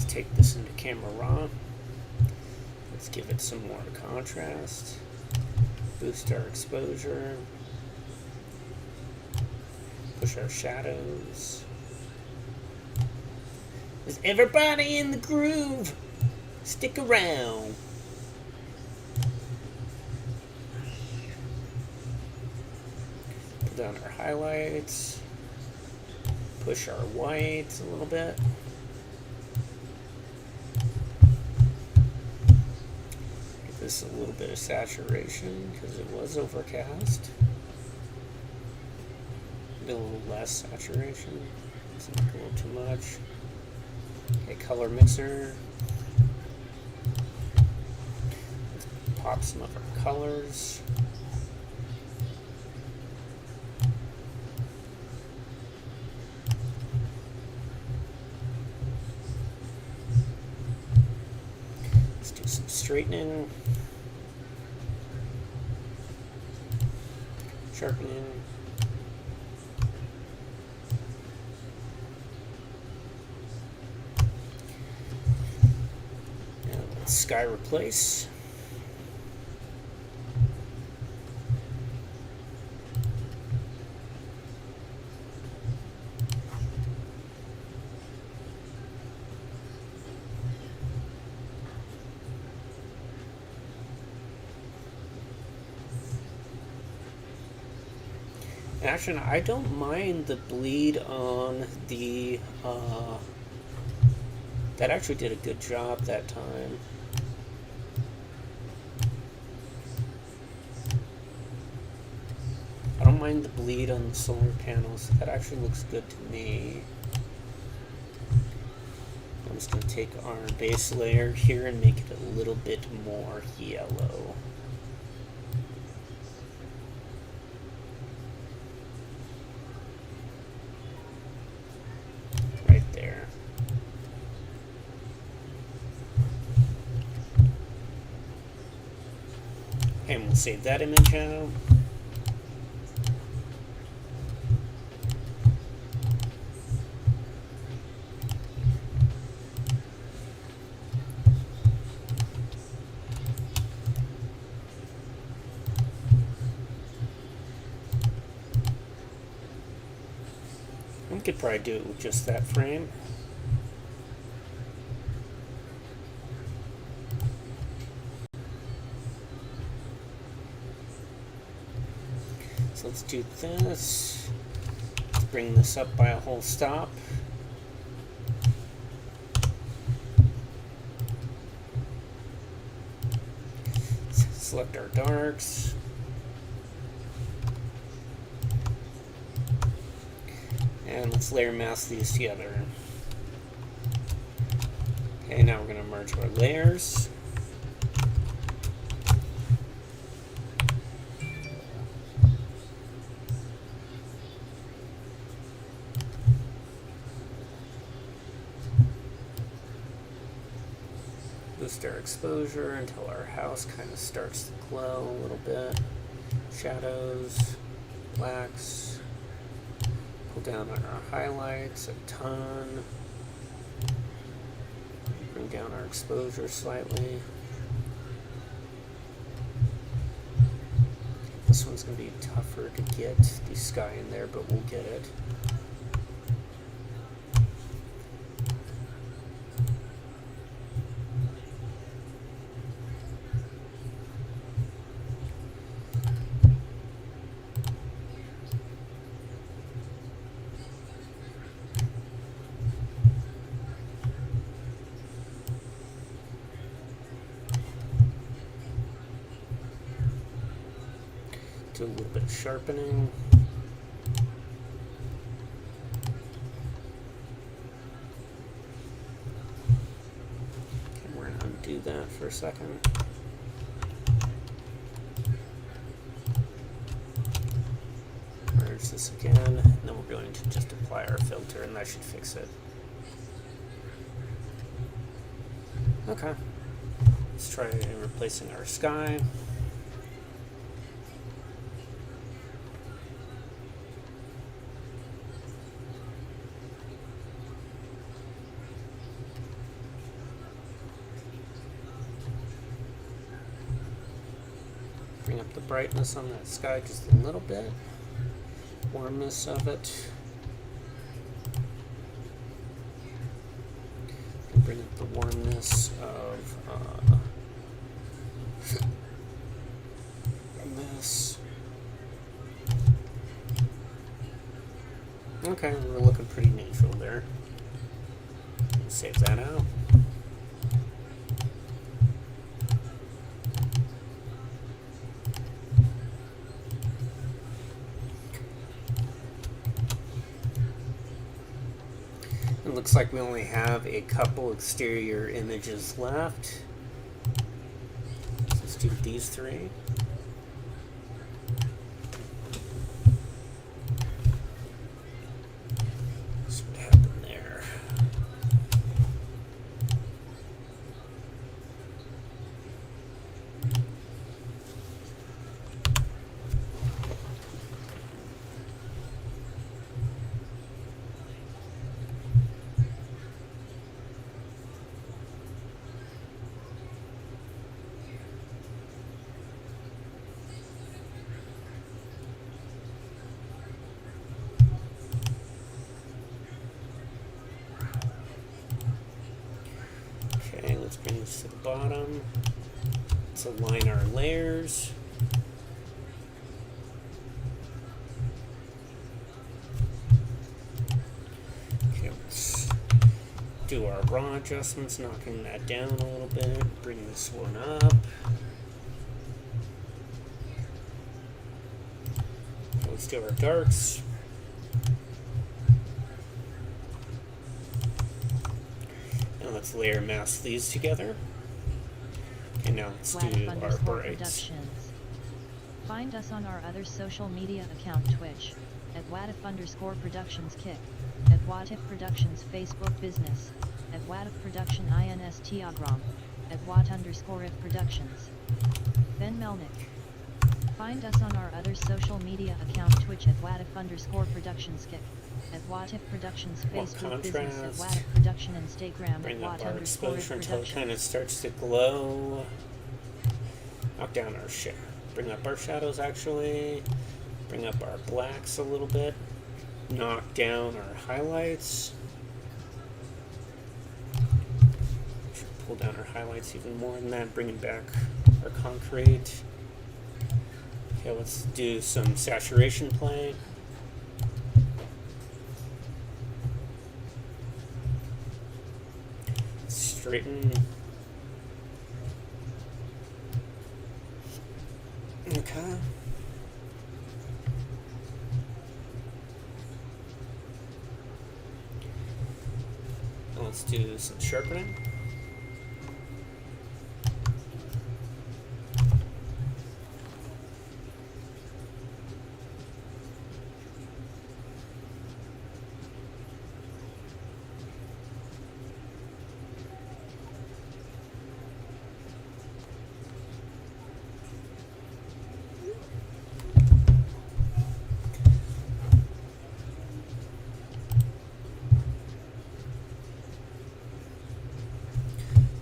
Take this into camera raw. Let's give it some more contrast. Boost our exposure. Push our shadows. Is everybody in the groove? Stick around. Put down our highlights. Push our whites a little bit. This a little bit of saturation because it was overcast. A little less saturation. It's not a little too much. Okay, color mixer. Let's pop some of our colors. Let's do some straightening. Sharpening. And let's sky replace. Actually, I don't mind the bleed on the, that actually did a good job that time. I don't mind the bleed on the solar panels. That actually looks good to me. I'm just going to take our base layer here and make it a little bit more yellow. And we'll save that image out. We could probably do it with just that frame. So let's do this. Let's bring this up by a whole stop. Select our darks. And let's layer mask these together. Okay, now we're going to merge our layers. Boost our exposure until our house kind of starts to glow a little bit. Shadows, blacks. Pull down on our highlights a ton. Bring down our exposure slightly. This one's going to be tougher to get the sky in there, but we'll get it. Do a little bit of sharpening. Okay, we're going to undo that for a second. Merge this again, and then we're going to just apply our filter, and that should fix it. Okay, let's try replacing our sky. Bring up the brightness on that sky just a little bit. Warmness of it. And bring up the warmness of this. Okay, we're looking pretty neutral there. Save that out. It looks like we only have a couple exterior images left. Let's do these three. See what happened there. Okay, let's bring this to the bottom. Let's align our layers. Okay, let's do our raw adjustments, knocking that down a little bit. Bring this one up. Let's do our darks. And let's layer mask these together. And now let's do our brights. Find us on our other social media account Twitch, at @watif_productions_kick, at Watif Productions Facebook Business, at Watif Production Instagram, at @wat_if Productions. Ben Melnick. Find us on our other social media account Twitch at @watif_productions kick, at Watif Productions More Facebook Business at contrast. Watif Production Instagram Bring at up our exposure until it Wat_Production. kind of starts to glow. Knock down our shit. Bring up our shadows actually. Bring up our blacks a little bit. Knock down our highlights. Should pull down our highlights even more than that. Bringing back our concrete. Okay, let's do some saturation play. Straighten. Okay. Now let's do some sharpening.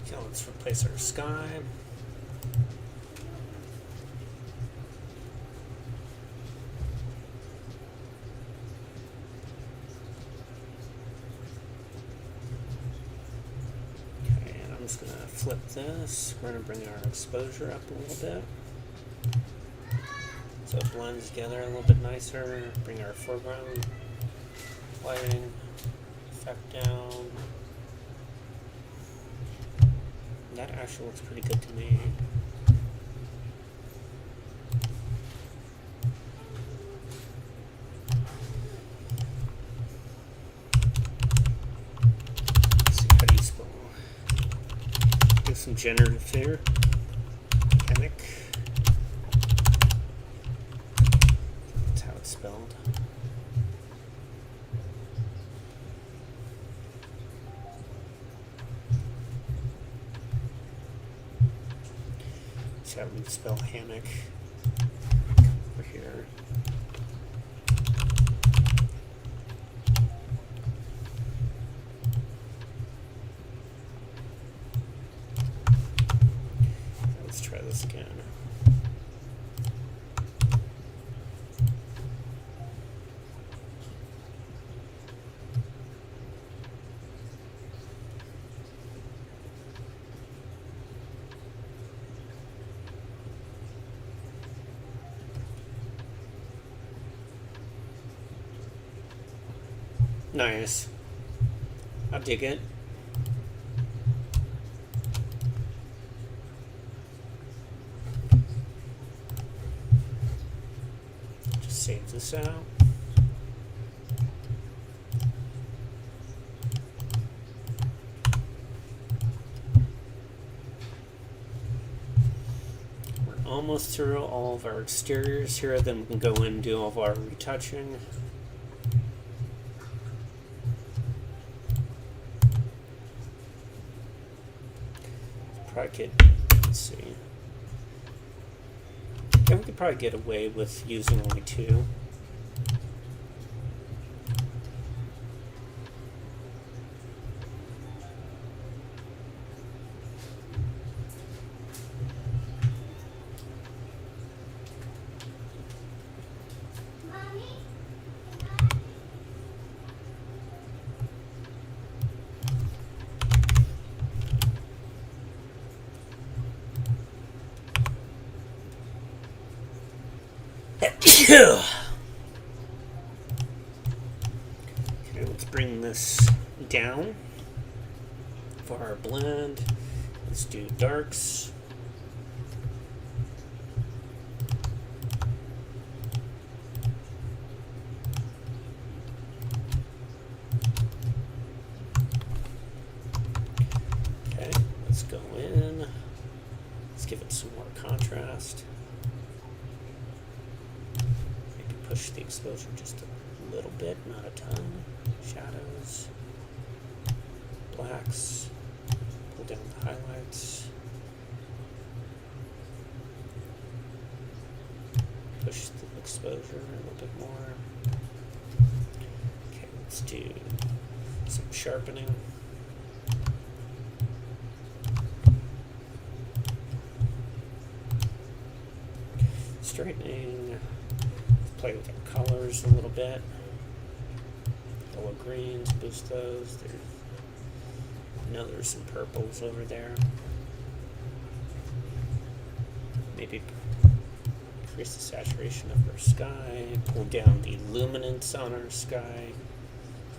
Okay, let's replace our sky. Okay, and I'm just gonna flip this. We're gonna bring our exposure up a little bit, so it blends together a little bit nicer. Bring our foreground lighting effect down. That actually looks pretty good to me. Let's see, how do you spell? Do some generative here. Chemic. That's how it's spelled. That's how we spell hammock. Over here. Let's try this again. Nice. I dig it. Just save this out. We're almost through all of our exteriors here, then we can go in and do all of our retouching. Probably could, let's see. Yeah, we could probably get away with using only 2. Okay, let's bring this down for our blend. Let's do darks. Okay, let's go in. Let's give it some more contrast. Push the exposure just a little bit, not a ton. Shadows, blacks, pull down the highlights. push the exposure a little bit more. Okay, let's do some sharpening. Straightening. Play with our colors a little bit. Yellow greens, boost those. I know there's some purples over there. Maybe increase the saturation of our sky, pull down the luminance on our sky.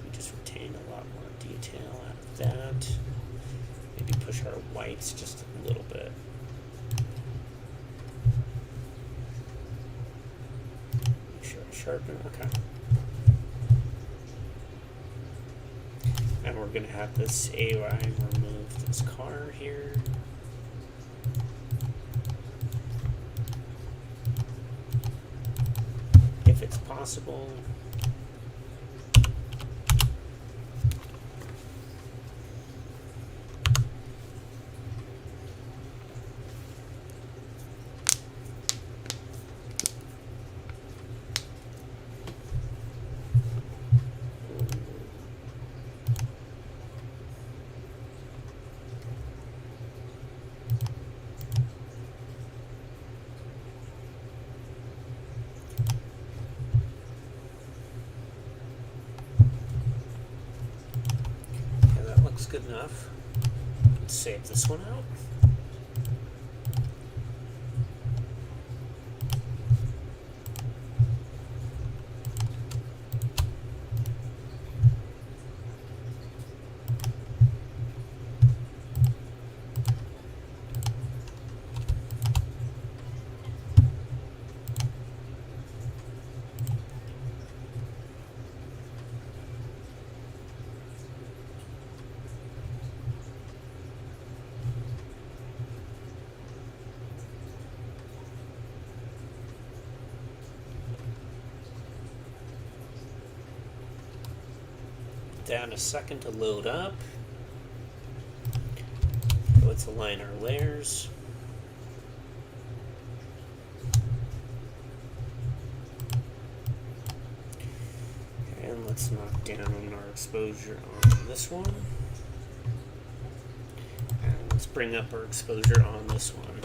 We just retain a lot more detail out of that. Maybe push our whites just a little bit. Make sure I sharpen, okay. And we're going to have this AI remove this car here. If it's possible. Good enough. Let's save this one out. Down a second to load up. So let's align our layers. And let's knock down our exposure on this one. And let's bring up our exposure on this one.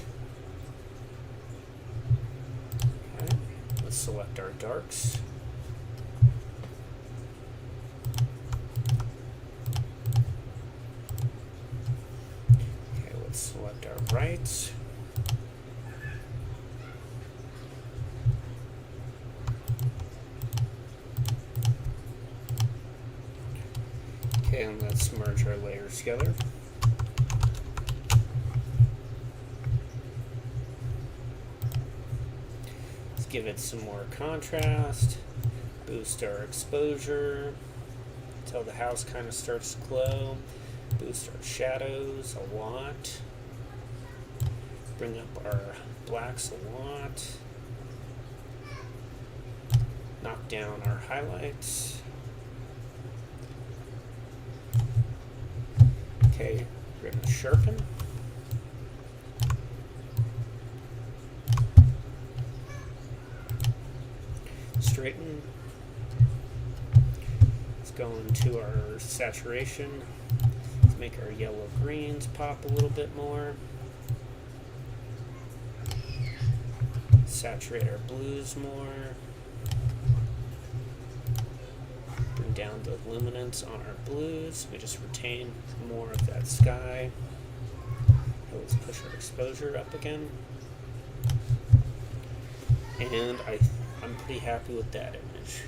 Okay, let's select our darks. Select our brights. Okay, and let's merge our layers together. Let's give it some more contrast, boost our exposure until the house kind of starts to glow, boost our shadows a lot. Bring up our blacks a lot. Knock down our highlights. Okay, we're going to sharpen. Straighten. Let's go into our saturation. Let's make our yellow greens pop a little bit more. Saturate our blues more. Bring down the luminance on our blues. We just retain more of that sky. Let's push our exposure up again. And I'm pretty happy with that image.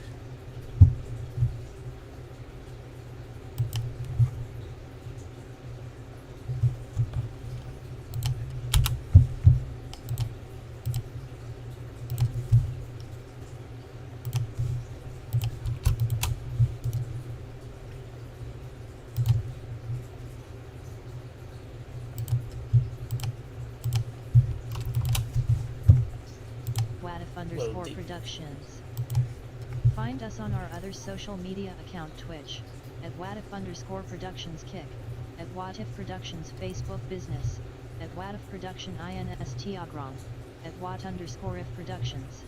_productions. Find us on our other social media account Twitch, at @watif_productions kick, at Watif Productions Facebook business, at Watif Production Instagram, at @wat_if productions.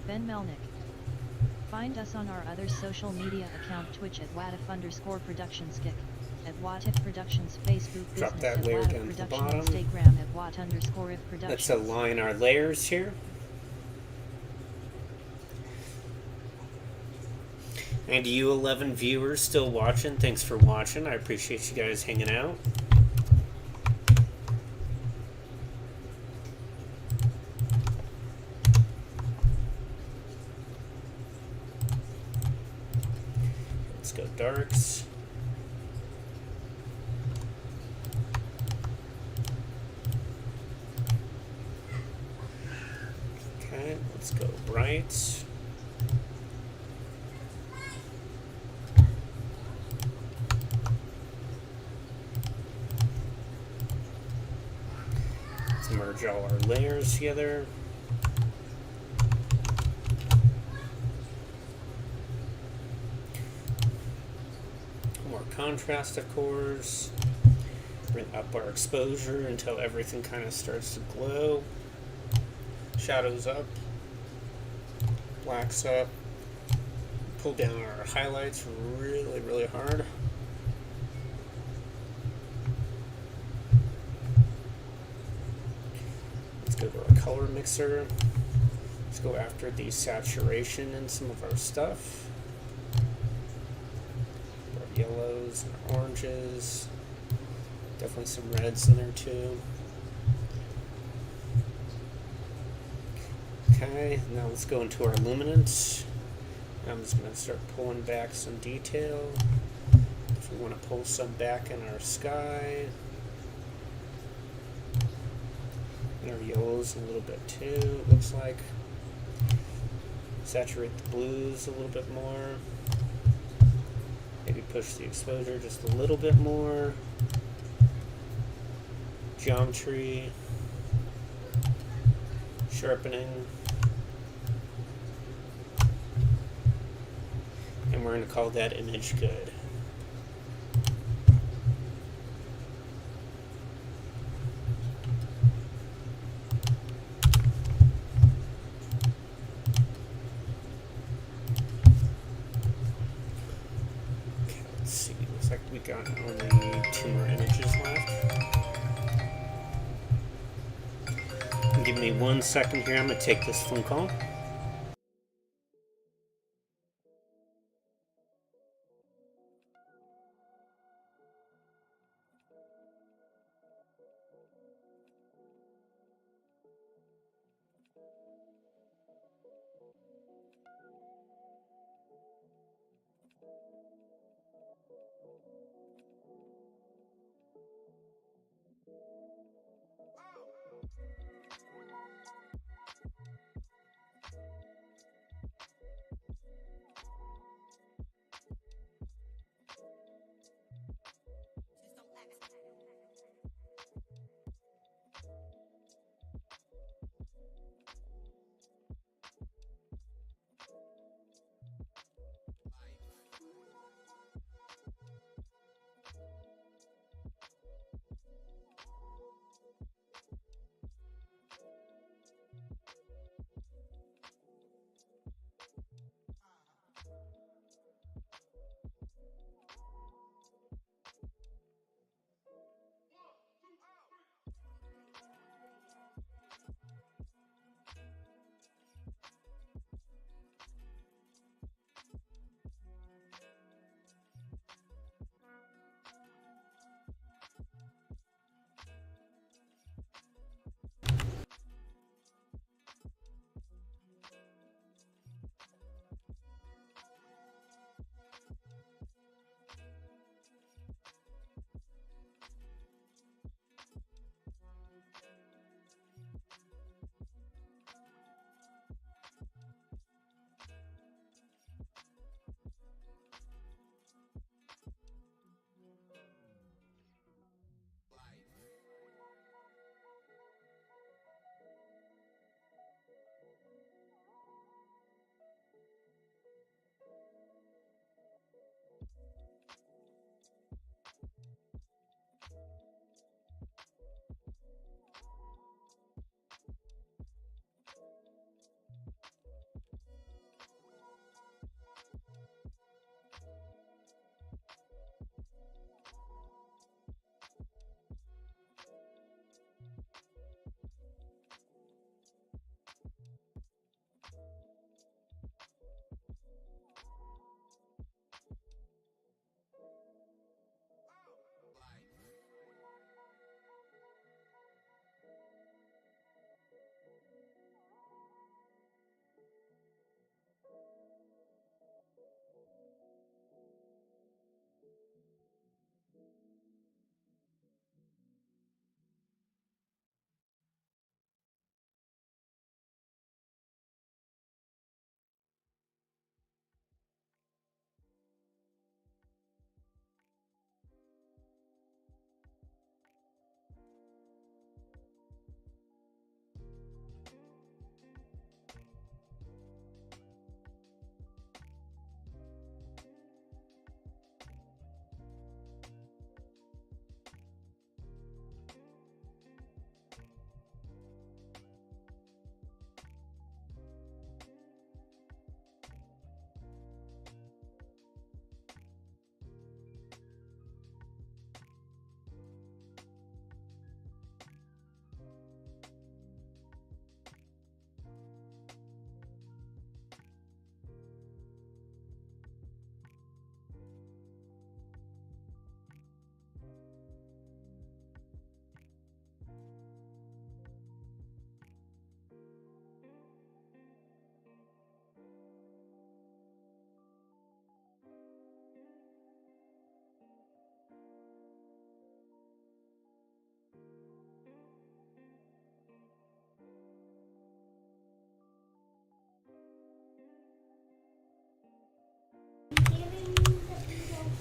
Ben Melnick. Find us on our other social media account Twitch at watif_productionskick, at watif productions Facebook Drop business that at layer watif down to the production bottom. Instagram at wat_if productions. Let's align our layers here. And you 11 viewers still watching, thanks for watching. I appreciate you guys hanging out. Let's go darks. Okay, let's go brights. Let's merge all our layers together. More contrast, of course. Bring up our exposure until everything kind of starts to glow. Shadows up. Blacks up. Pull down our highlights really, really hard. Let's go to our color mixer. Let's go after the saturation in some of our stuff. Our yellows and oranges. Definitely some reds in there too. Okay, now let's go into our luminance. I'm just going to start pulling back some detail. If we want to pull some back in our sky. And our yellows a little bit too, it looks like. Saturate the blues a little bit more. Maybe push the exposure just a little bit more. Geometry. Sharpening. And we're going to call that image good. Okay, let's see. Looks like we got only 2 more images left. Give me 1 second here. I'm going to take this phone call.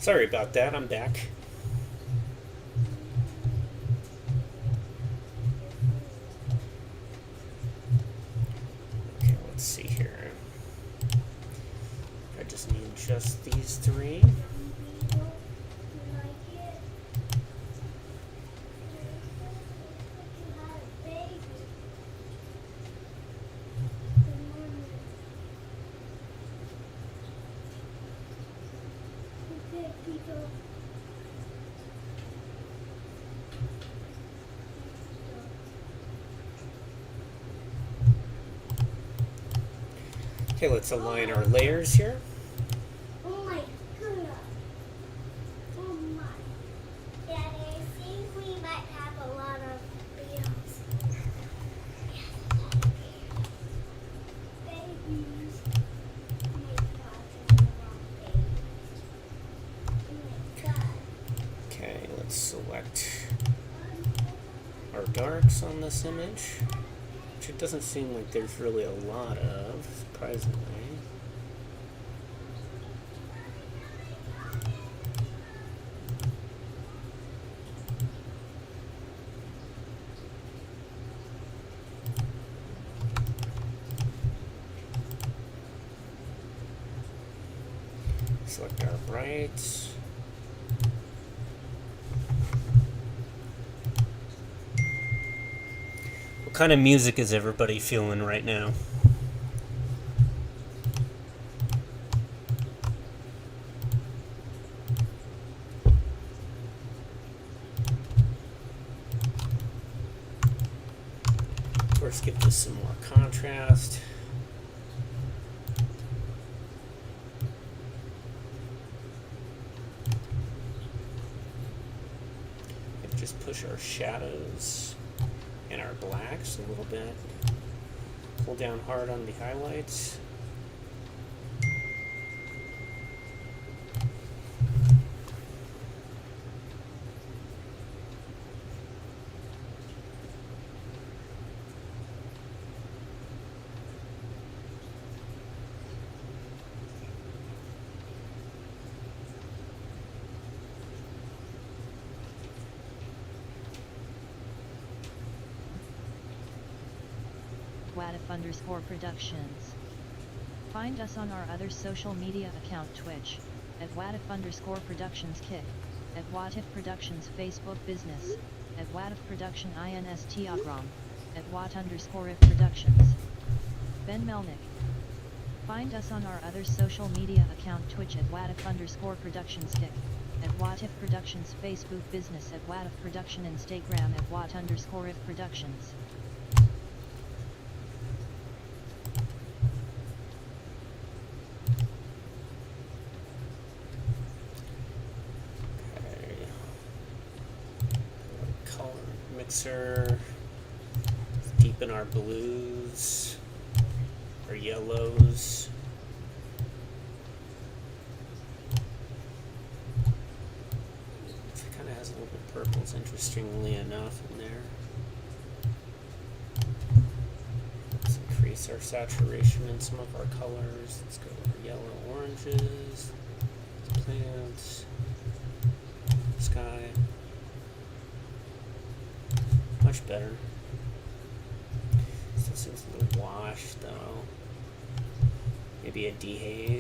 Sorry about that, I'm back. Okay, let's see here. I just need just these three. Okay, let's align our layers here. Oh my goodness. Oh my. Daddy, I think we might have a lot of beetles. Babies. Oh my God, there's a lot of babies. Oh my God. Okay, let's select our darks on this image, which it doesn't seem like there's really a lot of, surprisingly. Select our brights. What kind of music is everybody feeling right now? Of course, give this some more contrast. And just push our shadows and our blacks a little bit. Pull down hard on the highlights. Wadif_Productions. Find us on our other social media account Twitch, at Wadif_Productions Kick, at Watif Productions Facebook Business, at Watif Production Instagram, at Wat_If Productions. Ben Melnick. Find us on our other social media account Twitch at Watif_Productions Kick, at Watif Productions Facebook Business, at Watif Production Instagram, at Wat_If Productions. Mixer, deepen our blues, our yellows. It kind of has a little bit of purples, interestingly enough, in there. Let's increase our saturation in some of our colors. Let's go over yellow, oranges, plants, sky. Much better. Still seems a little washed though. Maybe a dehaze.